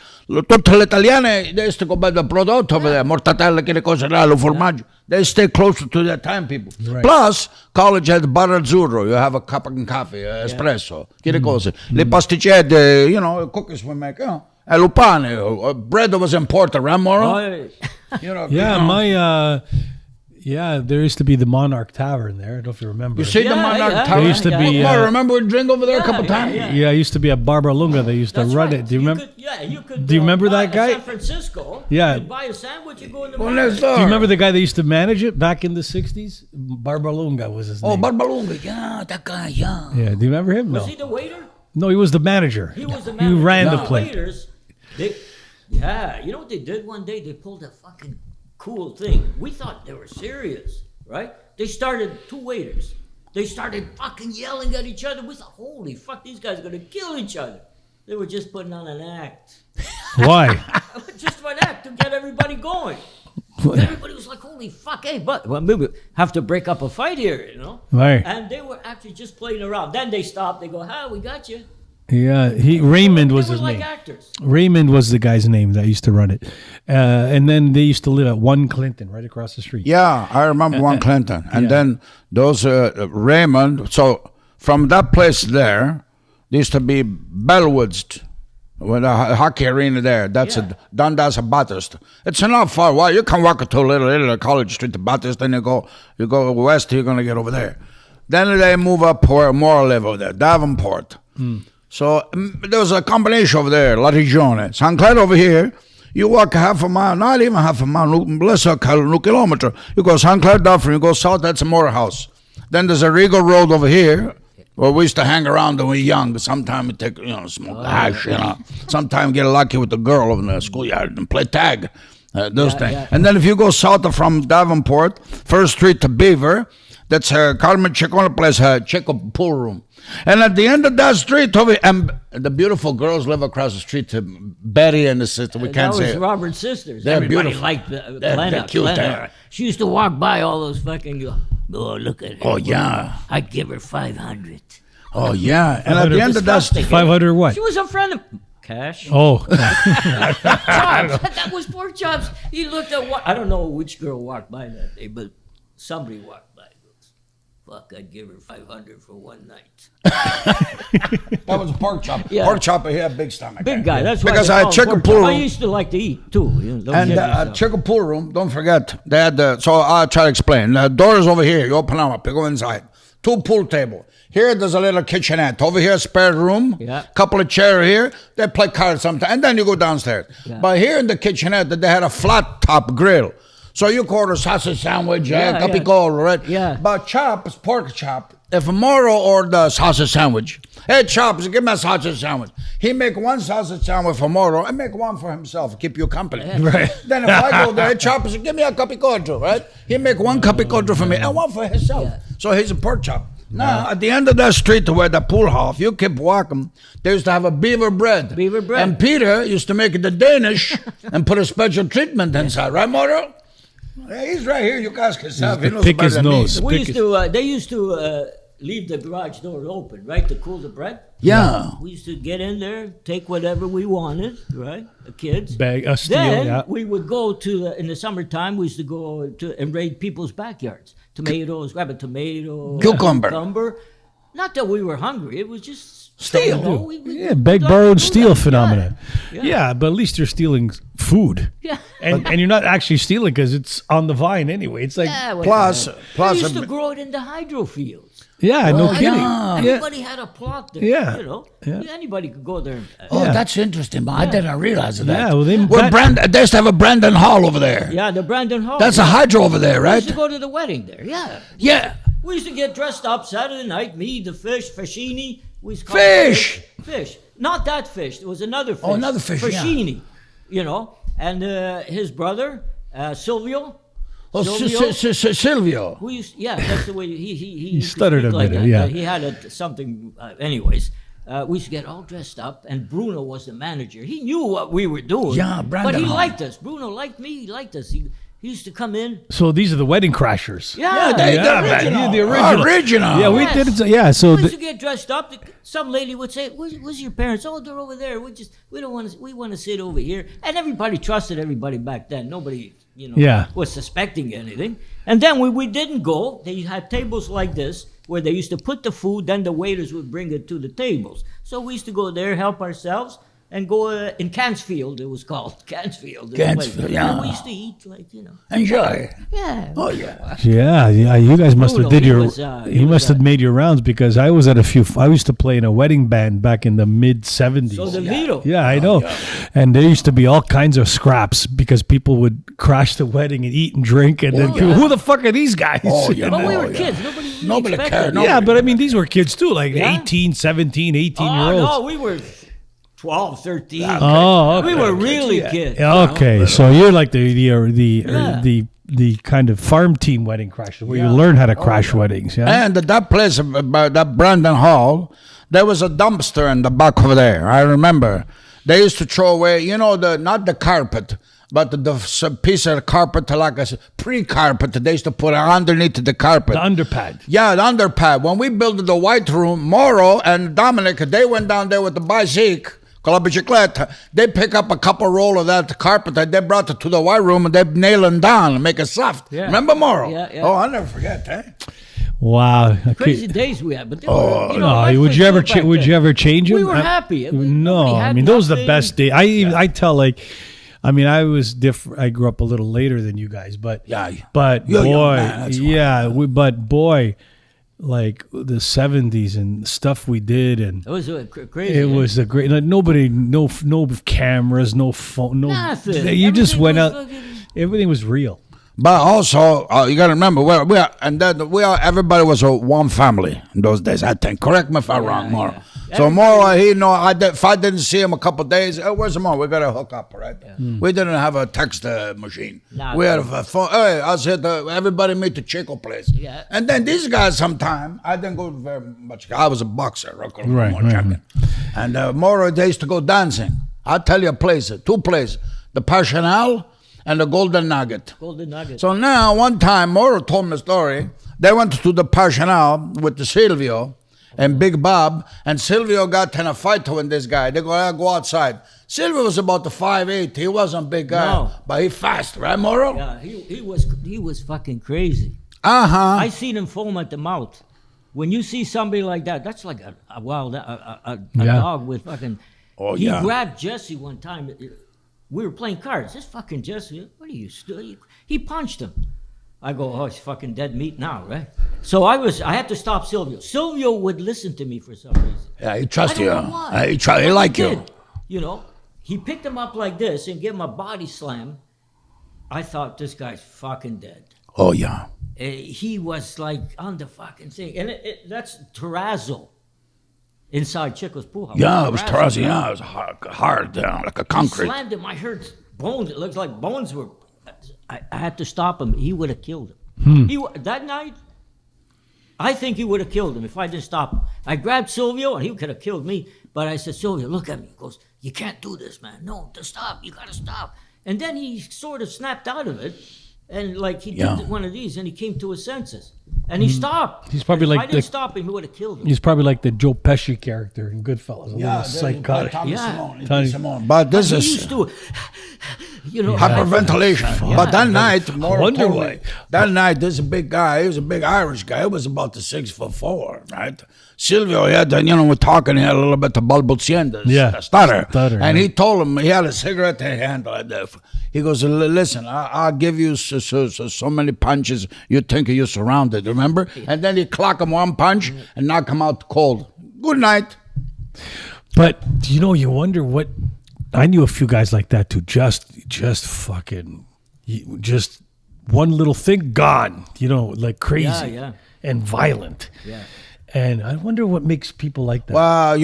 tutte le italiane, they used to go buy the prodotto over there, mortadella, che le cose là, lo formaggio. They stay closer to that time, people. Right. Plus, College had bar azzurro. You have a cup of coffee, espresso, che le cose. Le pasticcette, cookies we make, e lupane, bread was important, right, Mauro? Oh, Yeah, there used to be the Monarch Tavern there. I don't know if you remember. You see the Yeah, Monarch yeah. Tower? There used to be, Mauro, remember we drink over there a couple yeah, times? yeah. Yeah, I used to be at Barbara Lunga. They used to that's run right. it. Do you remember? You could. Do you remember buy that guy? in San Francisco. Yeah. You could buy a sandwich and go in the Well, market. next door. Do you remember the guy that used to manage it back in the 60s? Barbara Lunga was his name. Oh, Barbalunga, yeah, that guy, yeah. Yeah, do you remember him? No. Was he the waiter? No, he was the manager. He was the He manager. ran the The place. waiters, you know what they did one day? They pulled a fucking cool thing. We thought they were serious, right? They started 2 waiters. They started fucking yelling at each other. We thought, holy fuck, these guys are gonna kill each other. They were just putting on an act. Why? Just an act to get everybody going. Everybody was like, holy fuck, hey, but maybe we have to break up a fight here, Right. And they were actually just playing around. Then they stopped. They go, we got you. Yeah, Raymond was They his were like name. actors. Raymond was the guy's name that used to run it. And then they used to live at 1 Clinton, right across the street. Yeah, I remember one Clinton. And then those Raymond, so from that place there used to be Bellwoods, with a hockey arena there. That's Yeah. Dundas and Bathurst. It's not far. Well, you can walk to Little College Street to Bathurst, then you go west, you're gonna get over there. Then they move up where Moore live over there, Davenport. So there was a combination over there, La Regione. San Clair over here, you walk half a mile, not even half a mile, less than a kilometer. You go San Clair Dufferin, you go south, that's a Morehouse. Then there's a Regal Road over here, where we used to hang around when we were young. Sometimes we take, smoke hash, Sometimes get lucky with the girl over in the schoolyard and play tag, those things. yeah. And then if you go south from Davenport, First Street to Beaver, that's Carmen Chicone place, Chico pool room. And at the end of that street, and the beautiful girls live across the street to Betty and the sister. We can't That say was it. Robert's sisters. They're Everybody beautiful. liked They're Glenna. cute, Glenna. She used to walk by all those fucking. Oh, look at her. Oh, yeah. I'd give her 500. Oh, yeah. And at the end of that Disgusting. 500 what? She was a friend of Cash. Oh, Chops. That was pork chops. He looked at what I don't know which girl walked by that day, but somebody walked by. Goes, fuck, I'd give her 500 for one night. That was a pork chop. Yeah. Pork chop, he had a big stomach. Big guy. That's why Because they I had call him chicken pork pool chop. I room. used to like to eat too. Don't And kid yourself. chicken pool room, don't forget, they had so I'll try to explain. The doors over here, you open them up, you go inside. 2 pool table. Here there's a little kitchenette. Over here, spare room. Yeah. Couple of chairs here. They play cards sometimes. And then you go downstairs. Yeah. But here in the kitchenette, they had a flat top grill. So you can order sausage sandwich, Yeah, capicola, right? Yeah. But chops, pork chop, if Mauro ordered a sausage sandwich, hey, Chops, give me a sausage sandwich. He make one sausage sandwich for Mauro and make one for himself, keep you company. Right. Then if I go there, hey, Chops, give me a capicoto, right? He make one capicoto for me and one for himself. Yeah. So he's a pork chop. Now, at the end of that street where the pool hall, if you keep walking, they used to have a beaver bread. Beaver bread. And Peter used to make it the Danish and put a special treatment inside, right, Mauro? Yeah, he's right here. You guys can see. He knows pick better his than me. nose. We used to. They used to leave the garage door open, right, to cool the bread. Yeah. We used to get in there, take whatever we wanted, right, the kids. Bag a steel. Then Yeah. we would go to in the summertime. We used to go to and raid people's backyards. Tomatoes, grab a tomato, Cucumber. Not that we were hungry. It was just Steal. you know, we Yeah, beg, like borrowed, to do steal that. phenomenon. Yeah. Yeah, but at least you're stealing food. Yeah. And you're not actually stealing because it's on the vine anyway. It's like, Yeah, Plus, we used to grow it in the hydro fields. yeah, no kidding. yeah. Yeah. Everybody had a plot there. Yeah. You know, Yeah. anybody could go there. And, Oh, Yeah. that's interesting, but I didn't realize that. Yeah, well, they They used to have a Brandon Hall over there. yeah, the Brandon Hall. That's a hydro over there, We used right? to go to the wedding there. Yeah. Yeah. We used to get dressed up Saturday night. Me, the fish, Fashini. We used to call Fish! it fish. Not that fish. There was another fish. Oh, another fish, yeah. Fashini. You know, and his brother Silvio. Oh, Silvio. Silvio. We used, yeah, that's the way he could stuttered speak a like bit, that. yeah. He had something. Anyways, we used to get all dressed up, and Bruno was the manager. He knew what we were doing. Yeah, Brandon but he Hall. liked us. Bruno liked me. He liked us. He used to come in. So these are the wedding crashers. Yeah, the Yeah, man, original. yeah, the original. Original. Yeah, we Yes. did it. Yeah, so We used to get dressed up. Some lady would say, "Where's your parents?" "Oh, they're over there. We don't want to. We want to sit over here." And everybody trusted everybody back then. Nobody, Yeah. was suspecting anything. And then when we didn't go, they had tables like this where they used to put the food. Then the waiters would bring it to the tables. So we used to go there, help ourselves, and go in Cansfield. It was called Cansfield. Cansfield, yeah. And we used to eat Enjoy. Yeah. Oh, yeah. yeah, you guys must have Bruno, did he your. was, he you was must have made your rounds because I was at a few. I used to play in a wedding band back in the mid '70s. So the Vito. Yeah, I know. And there used to be all kinds of scraps because people would crash the wedding and eat and drink, and then people, who the fuck are these guys? Oh, yeah. But we Oh, were yeah. kids. Nobody Nobody expected cared. it. Yeah, but I mean, these were kids too, like Yeah. 18, 17, 18-year-olds. No, we were 12, 13. Oh, okay. We were really kids. Yeah, okay, so you're like the Yeah. the kind of farm team wedding crashers where you learn how to crash weddings. Yeah. And at that place, that Brandon Hall, there was a dumpster in the back over there. I remember. They used to throw away, not the carpet, but the piece of carpet, like a pre-carpet, they used to put underneath the carpet. The underpad. Yeah, the underpad. When we built the white room, Mauro and Dominic, they went down there with the bicycle, con la bicicletta. They pick up a couple roll of that carpet and they brought it to the white room and they nail it down and make it soft. Yeah. Remember, Mauro? Yeah, yeah. Oh, I'll never forget that. Wow. Okay. Crazy days we had. But they were, No, life would was you ever good back would then. you ever change them? We were happy. No, Nobody I had mean those are the nothing. best days. I tell like, I mean I was different. I grew up a little later than you guys, but Yeah. but You're a young boy, man, that's why. yeah, but boy, like the '70s and stuff we did, and It was crazy. it was a great. Like, nobody, no cameras, no phone, no. Nothing. You just Everything went was out. fucking- Everything was real. But also, you got to remember, everybody was a one family in those days, I think. Correct me if I'm wrong, Mauro. yeah. So Mauro, if I didn't see him a couple of days, where's the Mauro? We got to hook up, right? We didn't have a text machine. Nah, We had a phone. Hey, I said, everybody meet the Chico place. Yeah. And then these guys sometime, I didn't go very much. I was a boxer, Rocco and Right, Tony right, champion. And Mauro, they used to go dancing. I'll tell you a place, two places, the Passional and the Golden Nugget. Golden Nugget. So now, one time, Mauro told me a story. They went to the Passional with the Silvio and Big Bob, and Silvio got in a fight with this guy. They go outside. Silvio was about the 5'8". He wasn't a big guy, No. but he fast, right, Mauro? Yeah, he was fucking crazy. Uh-huh. I seen him foam at the mouth. When you see somebody like that, that's like a wild a Yeah. dog with fucking. Oh, he yeah. grabbed Jesse one time. We were playing cards. This fucking Jesse, what are you still? He punched him. I go, oh, he's fucking dead meat now, right? So I had to stop Silvio. Silvio would listen to me for some reason. Yeah, he trusts I you. don't know why. He But like you. did. He picked him up like this and gave him a body slam. I thought this guy's fucking dead. Oh, yeah. he was like on the fucking thing. And that's terrazzo inside Chico's pool house. Yeah, it was terrazzo. Yeah, it was hard like a concrete. He slammed him. I heard bones. It looks like bones were. I had to stop him. He would have killed him. That night, I think he would have killed him if I didn't stop him. I grabbed Silvio, and he could have killed me. But I said, Silvio, look at me. He goes, you can't do this, man. No, to stop. You got to stop. And then he sort of snapped out of it. And like he did one of these, and he came to his senses. And he stopped. He's probably if I didn't stop him, he would have killed him. He's probably like the Joe Pesci character in Goodfellas. A little psychotic. Tommy Simone. But this is... He used to, hyperventilation. But that night, Mauro told me, why. that night, this big guy, he was a big Irish guy. He was about the 6'4", right? Silvio, he had, we're talking, he had a little bit of balbuciendas, the stutter. And he told him, he had a cigarette in his hand like that. He goes, listen, I'll give you so many punches, you think you're surrounded, remember? And then he clock him one punch and knock him out cold. Good night. But, you wonder what... I knew a few guys like that too. Just fucking... Just one little thing, gone. Like crazy and violent. Yeah. And I wonder what makes people like that. Well,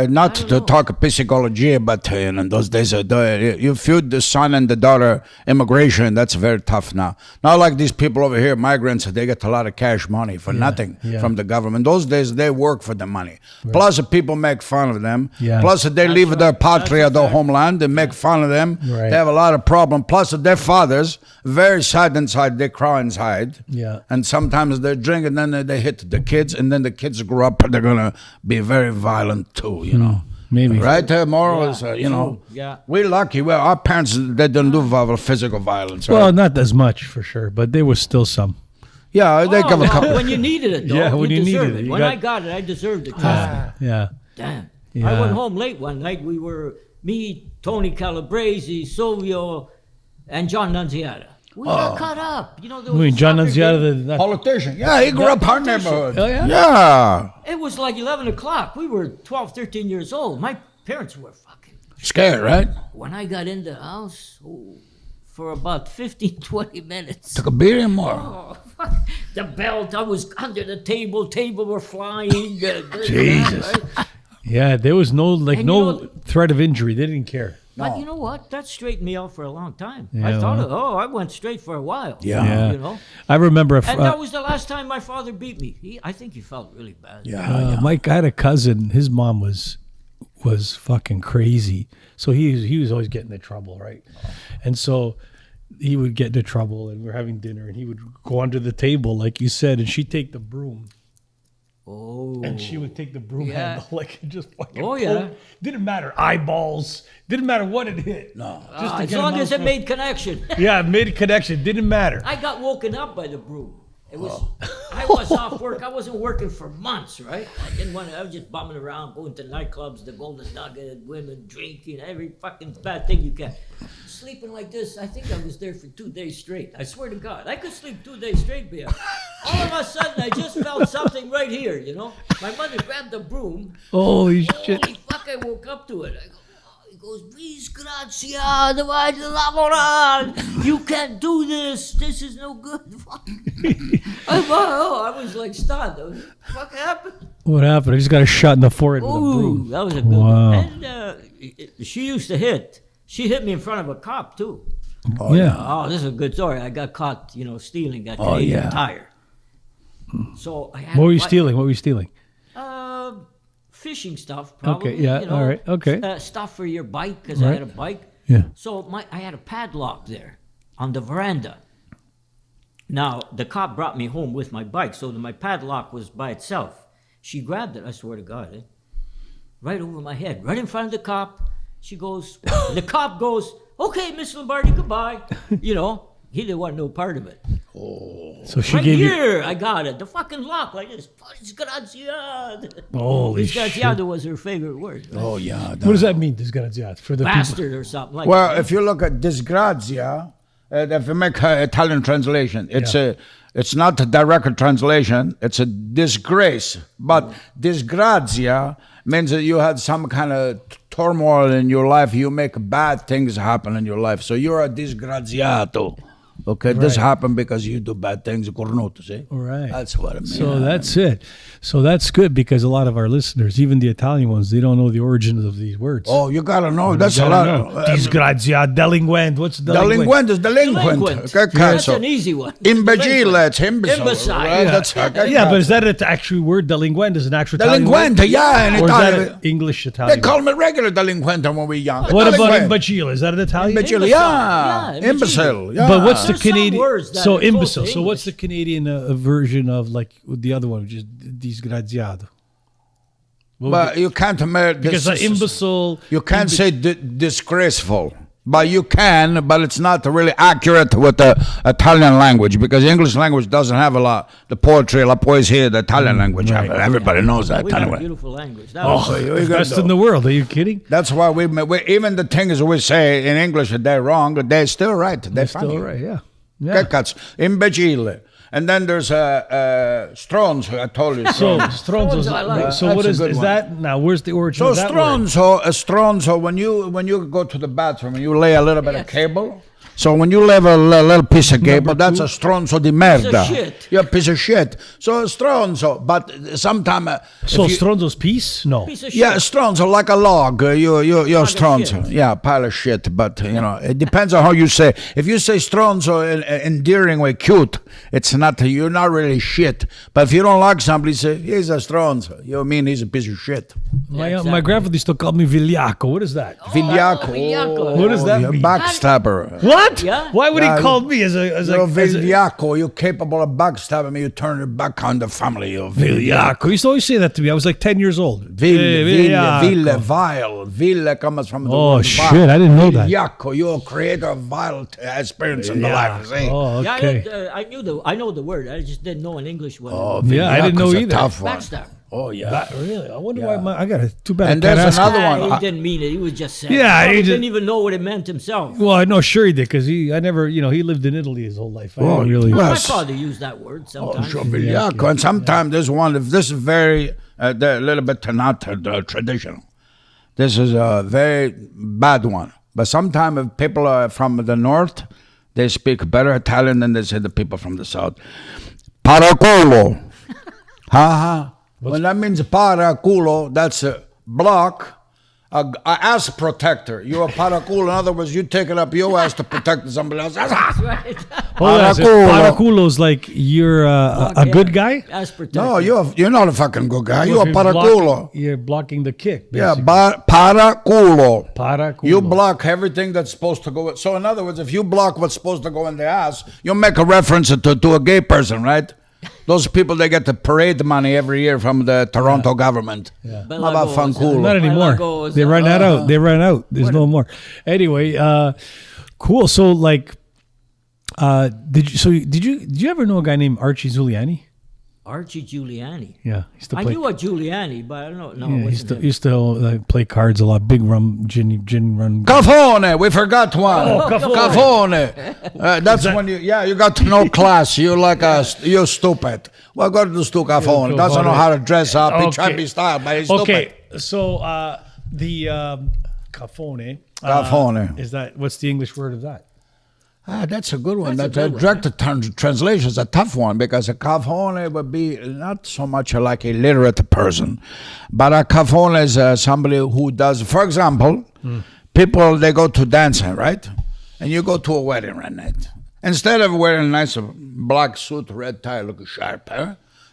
not to talk psychology, but in those days, you feud the son and the daughter immigration. That's very tough now. Not like these people over here, migrants, they get a lot of cash money for nothing from the government. Those days, they work for the money. Right. Plus, people make fun of them. Yeah. Plus, they leave their patria, their homeland. They make fun of them. Right. They have a lot of problems. Plus, their fathers, very sad inside. They cry inside. Yeah. And sometimes they drink, and then they hit the kids, and then the kids grow up, they're gonna be very violent too, Maybe. Right? Moral is, we're lucky. Well, our parents, they don't do physical violence. Right? Well, not as much for sure, but there was still some. Yeah, they give a couple. When you needed it, though. Yeah, when you needed it. When I got it, I deserved it. Yeah. Damn. Yeah. I went home late one night. We were, me, Tony Calabrese, Silvio, and John Nunziata. We got caught up. John Nunziata, the politician. Yeah, he grew up our neighborhood. Oh, yeah? Yeah. It was like 11 o'clock. We were 12, 13 years old. My parents were fucking scared, right? When I got in the house, for about 15, 20 minutes. Took a beer and more. Oh, the belt, I was under the table were flying. Jesus. Right? Yeah, there was no threat of injury. They didn't care. No. But you know what? That straightened me out for a long time. Yeah, I thought, I went straight for a while. Yeah. I remember. And that was the last time my father beat me. I think he felt really bad. Mike, I had a cousin. His mom was fucking crazy. So he was always getting into trouble, right? And so he would get into trouble, and we're having dinner, and he would go under the table, like you said, and she'd take the broom. Oh. And she would take the broom handle, like, and just fucking pull. Didn't matter, eyeballs. Didn't matter what it hit. No. Just as long as it made connection. Yeah, it made a connection. Didn't matter. I got woken up by the broom. It was. I was off work. I wasn't working for months, right? I was just bumming around, going to nightclubs, the Golden Nugget, women, drinking, every fucking bad thing you can. Sleeping like this, I think I was there for 2 days straight. I swear to God, I could sleep 2 days straight, Bia. All of a sudden, I just felt something right here, My mother grabbed the broom. Holy shit. Holy fuck, I woke up to it. I go, he goes, Disgrazia, you can't do this. This is no good. I was like stunned. What happened? What happened? I just got a shot in the forehead with a broom. That was a good one. And she used to hit. She hit me in front of a cop, too. Oh, yeah. Oh, this is a good story. I got caught, stealing that Canadian tire. So I had What were you stealing? Fishing stuff, probably. Okay, yeah, all right, okay. Stuff for your bike, because I had a bike. Yeah. So I had a padlock there on the veranda. Now, the cop brought me home with my bike, so my padlock was by itself. She grabbed it, I swear to God, right over my head, right in front of the cop. She goes, the cop goes, okay, Miss Lombardi, goodbye. He didn't want no part of it. Oh. So she right gave here, you... I got it. The fucking lock like this. Disgraziata. Holy shit. Disgraziata was her favorite word. Right? Oh, yeah. What does that mean, disgraziata? For the bastard people? Or something like that. Well, if you look at disgrazia, if you make an Italian translation, it's not a direct translation. It's a disgrace. But disgrazia means that you had some kind of turmoil in your life. You make bad things happen in your life. So you're a disgraziato. Okay, this Right. happened because you do bad things. Cornuto, see? Right. That's what it means. So that's it. So that's good because a lot of our listeners, even the Italian ones, they don't know the origins of these words. Oh, you gotta know. That's a lot. Disgrazia, delinquent. What's delinquent? Delinquent is delinquent. Delinquent. Che That's cazzo? an easy one. Imbecile, it's imbecile. Imbecile. Right? Yeah. That's Yeah, but is that an actual word? Delinquent is an actual Italian delinquent, word? yeah, in Or is that Italian. an English They Italian? call me regular delinquent when we young. What about Delinquent. imbecile? Is that an Italian? Imbecile, Yeah, yeah. Imbecile, yeah. But what's the There's some Canadian? words that So are close imbecile. to So what's the English. Canadian version of like the other one, which is disgraziato? What would But you can't because imbecile. You can't say disgraceful. But you can, but it's not really accurate with the Italian language because English language doesn't have a lot. The poetry, la poesia, the Italian language. right. Everybody knows that. We have a Anyway. beautiful language. That Oh, was- you best got in the world. Are you kidding? That's why we even the things we say in English that they're wrong, they're still right. They're Still funny. right. Yeah. Che Yeah. cazzo? Imbecile. And then there's stronzo. I told you. So Stronzo. stronzo's. I like. So That's what a is good one. that now? Where's the origin So of that word? stronzo. When you go to the bathroom and you lay a little bit of cable. So when you lay a little piece of cable, that's a stronzo di merda. shit. You're a piece of shit. So stronzo, but sometimes. So stronzo's piece? No. Piece of Yeah, shit. stronzo, like a log. You're of stronzo. shit. Yeah, pile of shit. But, it depends on how you say. If you say stronzo in endearing way, cute, you're not really shit. But if you don't like somebody, say, he's a stronzo. You mean he's a piece of shit. My exactly. grandfather used to call me Vigliacco. What is that? Vigliacco. Vigliacco. What does that You're a mean? backstabber. What? Yeah. Why would Yeah, he call me as a You're Vigliacco. You're capable of backstabbing me. You turn your back on the family. You're Vigliacco. Vigliacco? He used to always say that to me. I was like 10 years old. Ville, vile. Ville comes from the Oh, word shit, vile. I didn't know that. Vigliacco. You're a creator of vile experience in the life. See? Oh, Yeah, okay. I know the word. I just didn't know an English one. Yeah, I didn't know Vigliacco's a either. tough one. Backstab. Oh, yeah. Really? I wonder why I got it. Too bad. And I can't there's ask another him. one. He didn't mean it. He was just saying. Yeah, he he just- didn't even know what it meant himself. Well, I know sure he did because he lived in Italy his whole life. I Oh, didn't really. well, My Yes. father used that word sometimes. Sure, Vigliacco. And sometimes there's one, if this is very, a little bit not traditional. This is a very bad one. But sometimes if people are from the north, they speak better Italian than they say the people from the south. Paraculo. Ha. When that means paraculo, that's a block, a ass protector. You're a paraculo. In other words, you take it up your ass to protect somebody else. Right. Hold on a second. Paraculo. Paraculo's like you're a good guy? As protected. No, you're not a fucking good guy. You're a You're paraculo. You're blocking the kick. Yeah, basically. paraculo. Paraculo. You block everything that's supposed to go. So in other words, if you block what's supposed to go in the ass, you make a reference to a gay person, right? Those people, they get the parade money every year from the Toronto government. Yeah. How about fanculo? Not anymore. Belagos, They ran that out. They ran out. There's no more. Anyway, cool. So like, did you ever know a guy named Archie Zuliani? Archie Giuliani. Yeah, he used to I play. knew a Giuliani, but I don't know. No, Yeah, it he wasn't used to play cards a lot. Big rum, gin run. Cafone, we forgot one. Oh, Cafone. That's when you got to know class. You're you're stupid. Well, go to the stu Cafone. Doesn't know how to dress up. He try to be style, but he's stupid. Okay, so the Cafone. Cafone. Is that what's the English word of that? That's a good one. That's That a good direct translation is a tough one because a cafone would be not so much like a literate person, but a cafone is somebody who does, for example, people, they go to dancing, right? And you go to a wedding right night. Instead of wearing a nice black suit, red tie, looking sharp,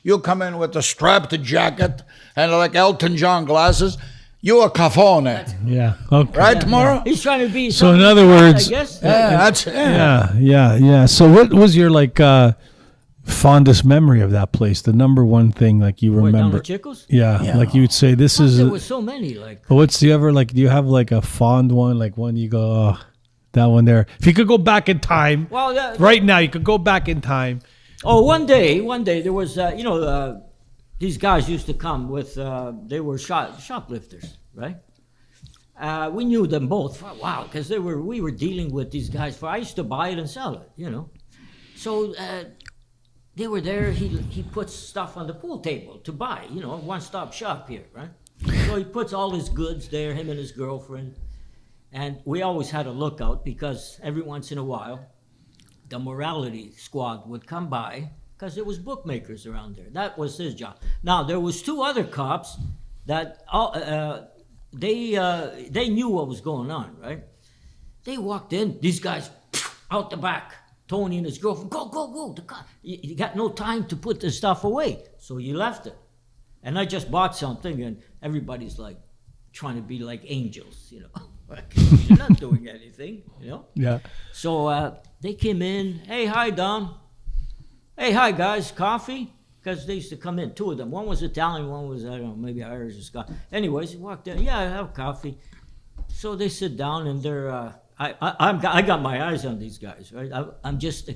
you come in with a strapped jacket and like Elton John glasses. You a cafone, Yeah. Okay. right, Mauro? He's trying to be. So in something other like that, words- I guess. That's Yeah. So what was your fondest memory of that place? The number one thing you Wait, down remember? the Chicos? Yeah, like you would say this is. There was so many. Like But what's the ever do you have a fond one, one you go, oh, that one there? If you could go back in time, well, right now you could go back in time. Oh, one day there was, these guys used to come with, they were shoplifters, right? We knew them both for a while because we were dealing with these guys. I used to buy it and sell it, So they were there. He puts stuff on the pool table to buy, one-stop shop here, right? So he puts all his goods there, him and his girlfriend. And we always had a lookout because every once in a while, the morality squad would come by because there was bookmakers around there. That was his job. Now there was 2 other cops that they knew what was going on, right? They walked in. These guys out the back. Tony and his girlfriend, go. You got no time to put the stuff away, so you left it. And I just bought something, and everybody's like trying to be like angels, you know. You're not doing anything, you know. Yeah. So they came in. Hey, hi, Dom. Hey, hi, guys. Coffee? Because they used to come in, 2 of them. One was Italian, one was, I don't know, maybe Irish or Scottish. Anyways, he walked in. Yeah, I have coffee. So they sit down, and they're, I got my eyes on these guys, right? I'm just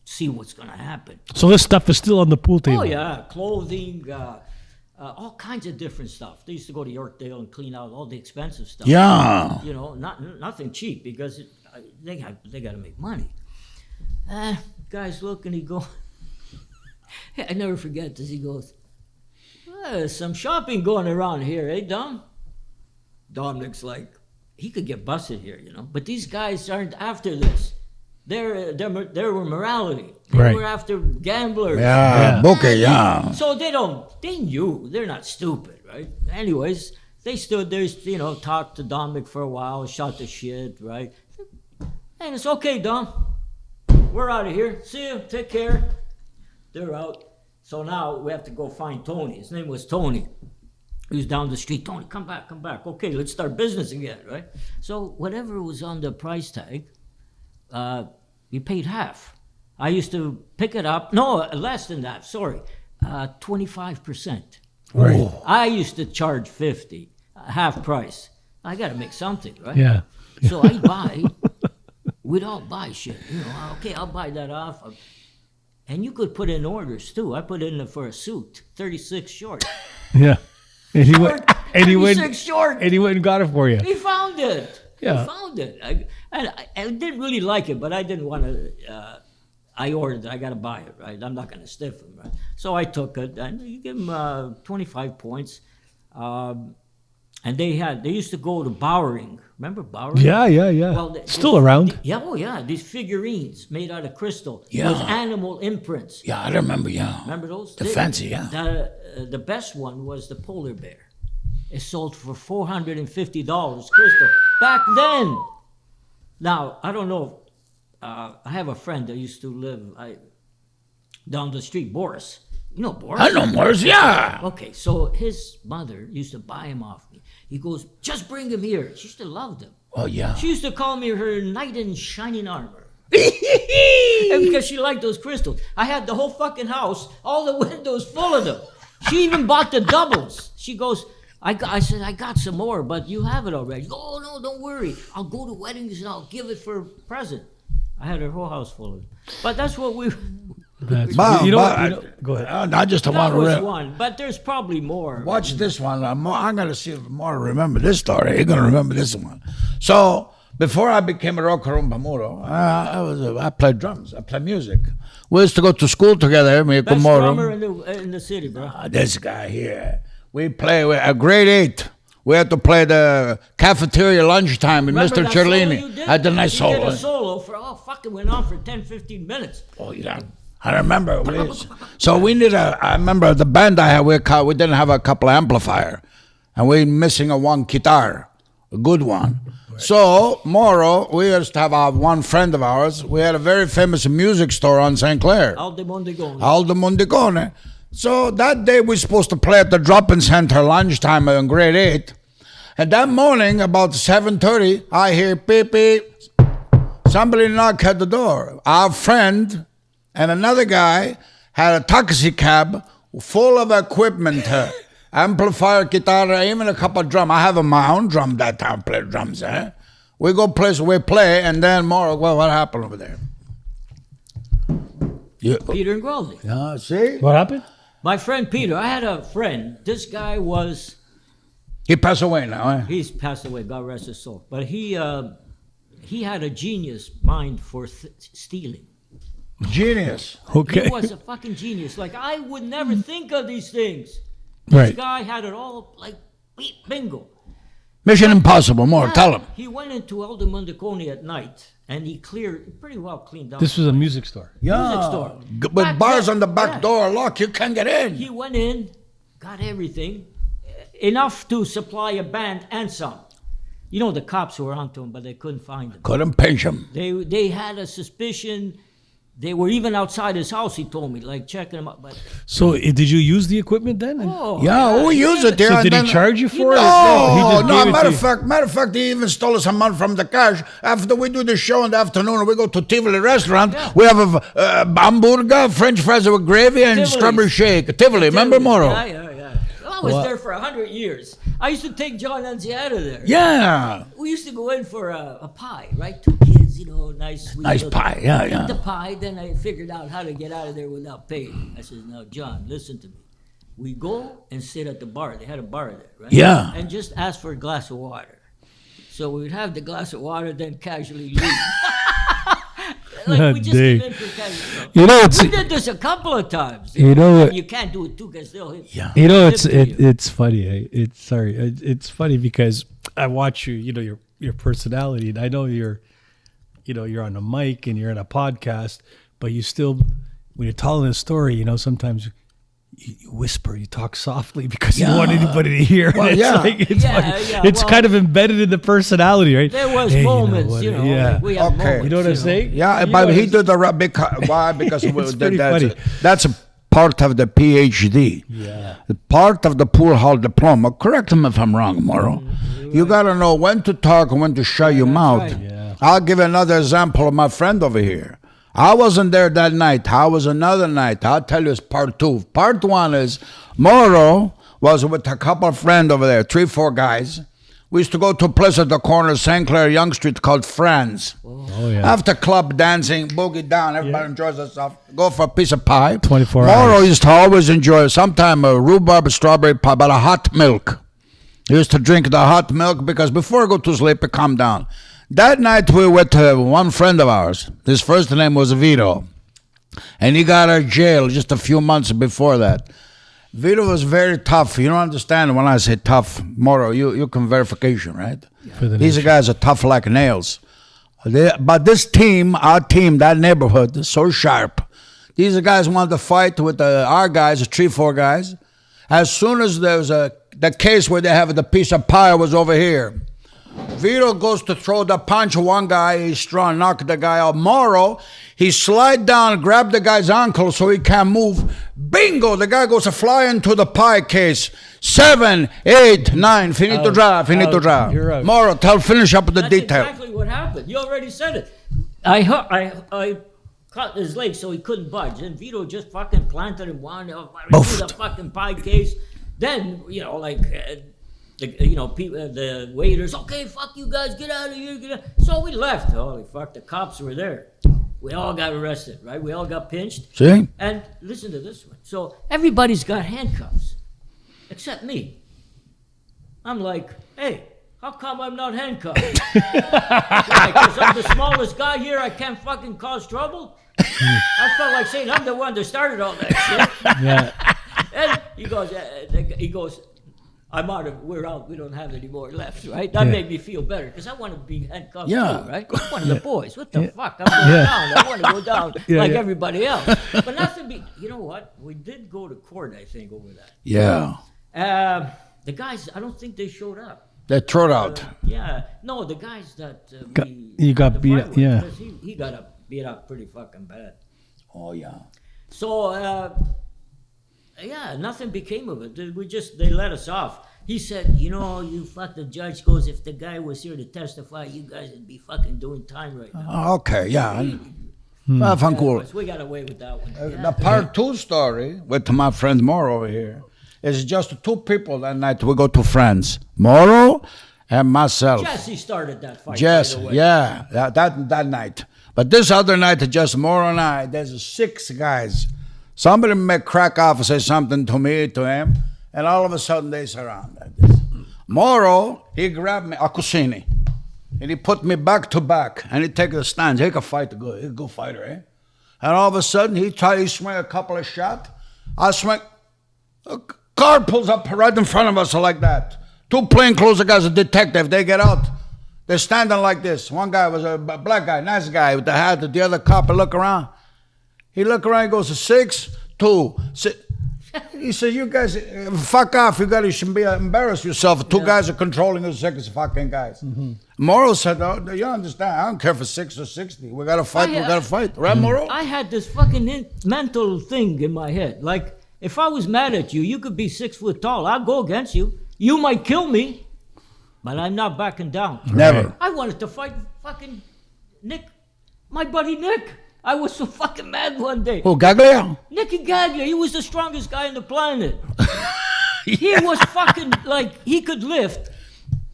see what's going to happen. So this stuff is still on the pool table? Oh, yeah. Clothing, all kinds of different stuff. They used to go to Yorkdale and clean out all the expensive stuff. Yeah. You know, nothing cheap because they got to make money. Guys look and he goes, I never forget this. He goes, there's some shopping going around here, eh, Dom? Dom looks like he could get busted here, you know. But these guys aren't after this. They were morality. They were after gamblers. Yeah. Okay, yeah. So they knew. They're not stupid, right? Anyways, they stood there, you know, talked to Dominic for a while, shot the shit, right? And it's okay, Dom. We're out of here. See you. Take care. They're out. So now we have to go find Tony. His name was Tony. He was down the street. Tony, come back. Okay, let's start business again, right? So whatever was on the price tag, you paid half. I used to pick it up. No, less than that. Sorry, 25%. Right. I used to charge 50, half price. I got to make something, right? Yeah. So I buy. We'd all buy shit. You know, okay, I'll buy that off. And you could put in orders too. I put in for a suit, 36 short. Yeah. And he went. And he 36 went. short. And he went and got it for you. He found it. Yeah. He found it. I didn't really like it, but I didn't want to. I ordered it. I got to buy it, right? I'm not going to stiff him, right? So I took it, and you give him 25 points. And they used to go to Bowering. Remember Bowering? Yeah. Well, Still around. Yeah. These figurines made out of crystal Yeah. with animal imprints. Yeah, I remember, yeah. Remember those? The fancy, yeah. The best one was the polar bear. It sold for $450 crystal back then. Now, I don't know. I have a friend that used to live down the street, Boris. You know Boris? I know Morris, yeah. Okay, so his mother used to buy him off me. He goes, just bring him here. She used to love him. Oh, yeah. She used to call me her knight in shining armor. And because she liked those crystals. I had the whole fucking house, all the windows full of them. She even bought the doubles. She goes, I said, I got some more, but you have it already. Oh, no, don't worry. I'll go to weddings and I'll give it for a present. I had her whole house full of them. But that's what we... That's But- you know but- what? Go ahead. I just That want was to one, but there's probably more. watch this one. I'm going to see if more remember this story. You're going to remember this one. So before I became a rocker Rompamuro, I played drums. I played music. We used to go to school together. Me Best con Mauro. drummer in the city, bro. This guy here. We play at grade 8. We had to play the cafeteria lunchtime with Remember Mr. that solo you Cerlini. did? I did a nice You did solo. a solo for, it went on for 10, 15 minutes. Oh, yeah. I remember. So we need I remember the band I had, we didn't have a couple amplifier. And we missing a one guitar, a good one. Right. So, Mauro, we used to have one friend of ours. We had a very famous music store on St. Clair. Aldo Mondigone. So that day we were supposed to play at the drop-in center lunchtime in grade 8. And that morning, about 7:30, I hear beep, beep. Somebody knock at the door. Our friend and another guy had a taxi cab full of equipment, amplifier, guitar, even a couple of drums. I have my own drum that time, play drums. We go place, we play, and then more. Well, what happened over there? Peter and Graldi. Yeah, see? What happened? My friend Peter, I had a friend. This guy was... He passed away now, He's passed away, God rest his soul. But he had a genius mind for stealing. Genius. Okay. He was a fucking genius. Like, I would never think of these things. Right. This guy had it all, like, bingo. Mission Impossible, more. Tell him. He went into Aldo Mondicone at night, and he pretty well cleaned up. This was a music store. Music store. With Back bars then, on the back yeah. door lock, you can't get in. He went in, got everything, enough to supply a band and some. You know, the cops were onto him, but they couldn't find him. Couldn't pinch him. They had a suspicion. They were even outside his house, he told me, like checking him out. But So did you use the equipment then? Yeah, we use it there. So and did he then- charge you for it? No, He just no. gave it Matter to of you. fact, he even stole some money from the cash. After we do the show in the afternoon, we go to Tivoli restaurant. Yeah. We have a hamburger, French fries with gravy, and Tivoli's. strawberry shake. Tivoli, remember, Mauro? Yeah. I was there for 100 years. I used to take John Anziata there. Yeah. We used to go in for a pie, right? 2 kids, nice sweet. Nice little- pie, yeah, Eat yeah. the pie, then I figured out how to get out of there without paying. I said, now, John, listen to me. We go and sit at the bar. They had a bar there, right? Yeah. And just ask for a glass of water. So we would have the glass of water, then casually leave. Like we just Dang. came in for casual. You know, it's We did this a couple of times. You know what- You can't do it too because they'll hit. Yeah. you know it's Tip to you. it's funny. It's funny because I watch you. You know your personality, and I know you're on a mic and you're in a podcast, but you still when you're telling a story, sometimes. You whisper, you talk softly because you don't want anybody to hear. Well, it's yeah. it's, Yeah, funny. yeah, It's well- kind of embedded in the personality, right? There was Hey, moments, what? like we have Okay. moments. You know what I'm saying? Yeah, You but know he what did the right because why? Because It's pretty funny. that's a part of the PhD. Yeah. The part of the pool hall diploma. Correct him if I'm wrong, Mauro. You gotta know when to talk and when to shut your mouth. right. Yeah. I'll give another example of my friend over here. I wasn't there that night. I was another night. I'll tell you it's part 2. Part 1 is Mauro was with a couple of friends over there, 3-4 guys. We used to go to a place at the corner of St. Clair, Young Street called Friends. Oh yeah. After club dancing, boogie down, everybody enjoys themselves. Go for a piece of pie. 24 Mauro hours. used to always enjoy sometime a rhubarb strawberry pie, but a hot milk. He used to drink the hot milk because before I go to sleep, it calm down. That night we went to one friend of ours. His first name was Vito. And he got out of jail just a few months before that. Vito was very tough. You don't understand when I say tough, Mauro, you can verification, right? For the These guys are tough like nails. But this team, our team, that neighborhood, is so sharp. These guys wanted to fight with our guys, 3-4 guys. As soon as there was the case where they have the piece of pie was over here. Vito goes to throw the punch. One guy, he's strong, knock the guy out. Mauro, he slide down, grab the guy's ankle so he can't move. Bingo! The guy goes to fly into the pie case. 7, 8, 9. Finito già, finito già. You're out. Mauro, finish up the That's detail. exactly what happened. You already said it. I cut his leg so he couldn't budge, and Vito just fucking planted him one into the fucking pie case. Then the waiters, okay, fuck you guys, get out of here, get out. So we left. Holy fuck, the cops were there. We all got arrested, right? We all got pinched. See? And listen to this one. So everybody's got handcuffs, except me. I'm like, hey, how come I'm not handcuffed? Because I'm the smallest guy here, I can't fucking cause trouble? I felt like saying I'm the one that started all that shit. Yeah. And he goes, we're out, we don't have any more left, right? That made me feel better, because I want to be handcuffed Yeah. too, right? I'm one of the boys. What the fuck? I'm going down. I want to go down like everybody else. But you know what? We did go to court, I think, over that. Yeah. The guys, I don't think they showed up. They throw it out. No, the guys that you got the beat fight up, with, yeah. because he got beat up pretty fucking bad. Oh, yeah. So, nothing became of it. They let us off. He said, the judge goes, if the guy was here to testify, you guys would be fucking doing time right now. Okay, yeah. Well, cool. We got away with that one. The part 2 story with my friend Mauro over here is just 2 people that night. We go to Friends, Mauro and myself. Jesse started that fight. Jesse, by the way. yeah, that night. But this other night, just Mauro and I, there's 6 guys. Somebody may crack off and say something to me, to him, and all of a sudden they surround like this. Mauro, he grabbed me, Acusini, and he put me back to back, and he take the stands. He can fight good. He's a good fighter, eh? And all of a sudden, he swing a couple of shots. I swing. A car pulls up right in front of us like that. 2 plainclothes guys, a detective. They get out. They're standing like this. One guy was a black guy, nice guy with the hat. The other cop look around. He look around, he goes, 6, 2, 6. He said, you guys, fuck off. You shouldn't be embarrass yourself. Two guys are controlling the 6 fucking guys. Mauro said, oh, you understand, I don't care for 6 or 60. We got to fight, we got to fight. Right, Mauro? I had this fucking mental thing in my head. Like, if I was mad at you, you could be 6 foot tall. I'll go against you. You might kill me, but I'm not backing down. Never. I wanted to fight fucking Nick, my buddy Nick. I was so fucking mad one day. Who, Gaglia? Nicky Gaglia, he was the strongest guy on the planet. He was fucking, like, he could lift.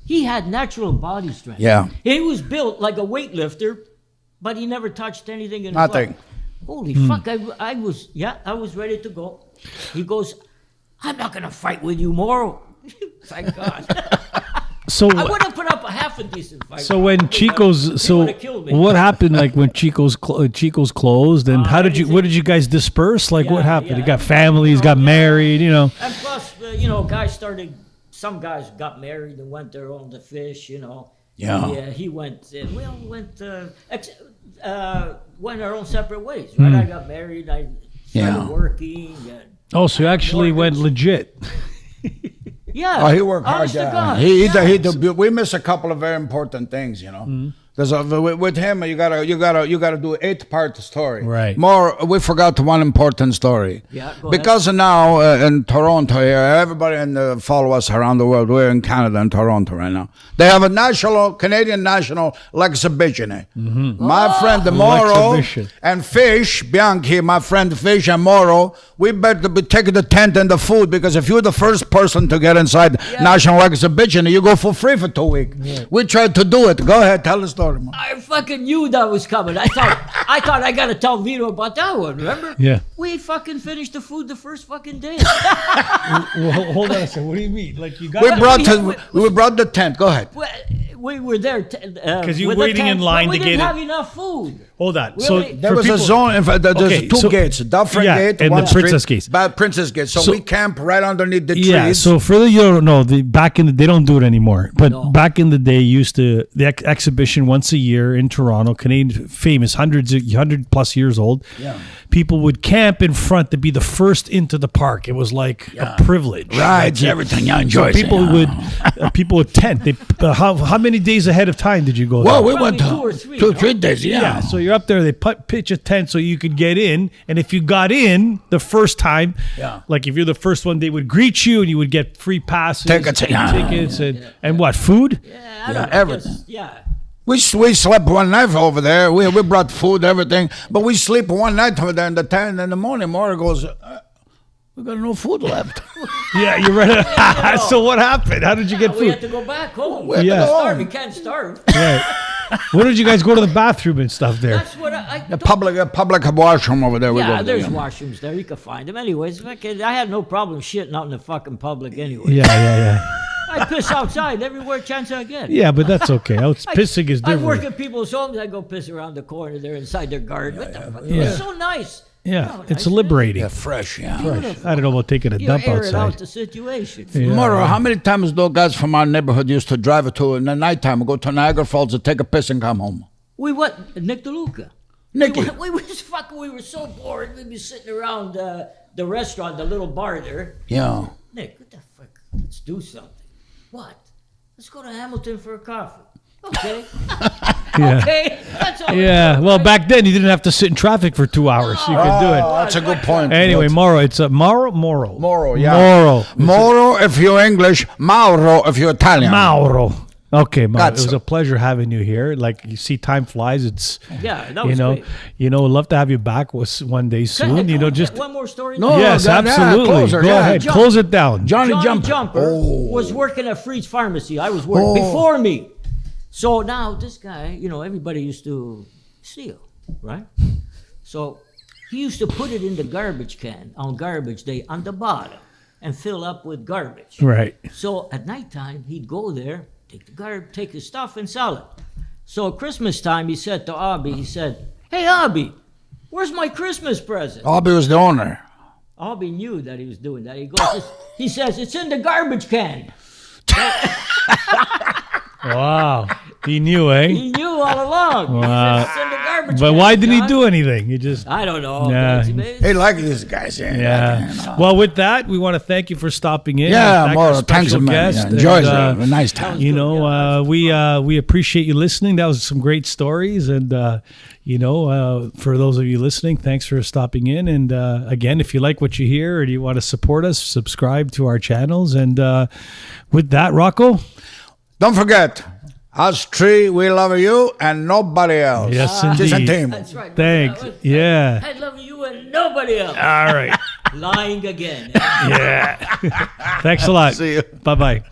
He had natural body strength. Yeah. He was built like a weightlifter, but he never touched anything in his Nothing. life. Holy fuck, I was ready to go. He goes, I'm not going to fight with you, Mauro. Thank God. So I would have put up a half a decent fight. So when Chico's, He would've killed me. what happened? Like when Chico's closed, and how did you? What did you guys disperse? Like what happened? yeah. You got families, got married, you know. And plus, some guys got married and went their own to fish, you know. Yeah. Yeah, he went, we all went our own separate ways, right? I got married, I started working. And Oh, so you actually went legit. yeah. Oh, he worked hard. honest to God. We miss a couple of very important things, you know. Because with him, you gotta do 8-part story. Right. More, we forgot one important story. Yeah, go because now in Toronto here, everybody follow us around the world. We're in Canada and Toronto right now. They have a Canadian national exhibition. My friend Mauro exhibition. and Fish Bianchi, my friend Fish and Mauro, we better be taking the tent and the food, because if you're the first person to get inside national exhibition, you go for free for 2 weeks. Yeah. We tried to do it. Go ahead, tell the story. I fucking knew that was coming. I thought I gotta tell Vito about that one, remember? Yeah. We fucking finished the food the first fucking day. Well, hold on a second. What do you mean? Like you got? We brought the tent. Go ahead. We were there because you were waiting in line to get it. We didn't have enough food. Hold on. There was a zone. In fact, there's two gates: Dufferin Gate and one the Princess street, Gate. Princess Gate. So we camp right underneath the trees. Yeah. So for the you don't know, back in they don't do it anymore. But back in the day, the exhibition once a year in Toronto, Canadian famous, 100+ years old. Yeah. People would camp in front to be the first into the park. It was like a privilege. Rides, everything. I enjoy. So people would tent. How many days ahead of time did you go? Well, there? we went 2 or 3. 2 or 3 days. Yeah, so you're up there. They pitch a tent so you could get in, and if you got in the first time, like if you're the first one, they would greet you, and you would get free passes, tickets, and what food? Everything. Yeah. We slept one night over there. We brought food, everything, but we sleep one night over there in the tent. In the morning, Mauro goes, we got no food left. Yeah, you're right. So what happened? How did you get food? We had to go back home. We You can't starve. Right. Where did you guys go to the bathroom and stuff there? That's what The public washroom over there. Yeah, there's washrooms there. You can find them. Anyways, I had no problem shitting out in the fucking public anyway. Yeah. I piss outside everywhere chance I get. Yeah, but that's okay. Pissing is different. I work at people's homes. I go piss around the corner. They're inside their garden. What the fuck? It's so nice. Yeah, it's liberating. Yeah, fresh, I don't know about taking a dump air outside. it out the situation. Yeah. Mauro, how many times those guys from our neighborhood used to drive to in the nighttime, go to Niagara Falls to take a piss and come home? We went, Nick DeLuca. Nicky. We were so bored. We'd be sitting around the restaurant, the little bar there. Yeah. Nick, what the fuck? Let's do something. What? Let's go to Hamilton for a coffee. Okay. Okay. That's all. Yeah. Well, back then you didn't have to sit in traffic for 2 hours. You could do it. That's a good point. Anyway, Mauro, it's a Mauro. Mauro, yeah. Mauro if you're English, Mauro if you're Italian. Mauro. Okay, Mauro. It That's was a pleasure having you here. Like you see, time flies. It's that was great. love to have you back one day soon. Just one more story. No, yes, absolutely. Go ahead, close it down. Johnny Jumper was working at Freed's Pharmacy. I was working before me. So now this guy, everybody used to steal, right? So he used to put it in the garbage can on garbage day on the bottom and fill up with garbage. Right. So at nighttime, he'd go there, take his stuff and sell it. So at Christmas time, he said to Abby, hey, Abby, where's my Christmas present? Abby was the owner. Abby knew that he was doing that. He says, it's in the garbage can. Wow. He knew, eh? He knew all along. Wow. He just sent the garbage But can, why didn't he John. do anything? He just... I don't know. Yeah. He like these guys. Yeah. Well, with that, we want to thank you for stopping in. Yeah, Thank Mauro, our thanks a special man. guest. Yeah, enjoy it. And, A nice time. you know, we appreciate you listening. That was some great stories, and you know, for those of you listening, thanks for stopping in. And again, if you like what you hear or you want to support us, subscribe to our channels. And with that, Rocco. Don't forget, us three, we love you and nobody else. Yes, Just a indeed. team. That's right. Thanks. Yeah. I love you and nobody else. All right. Lying again. Yeah. Thanks a lot. See you. Bye-bye.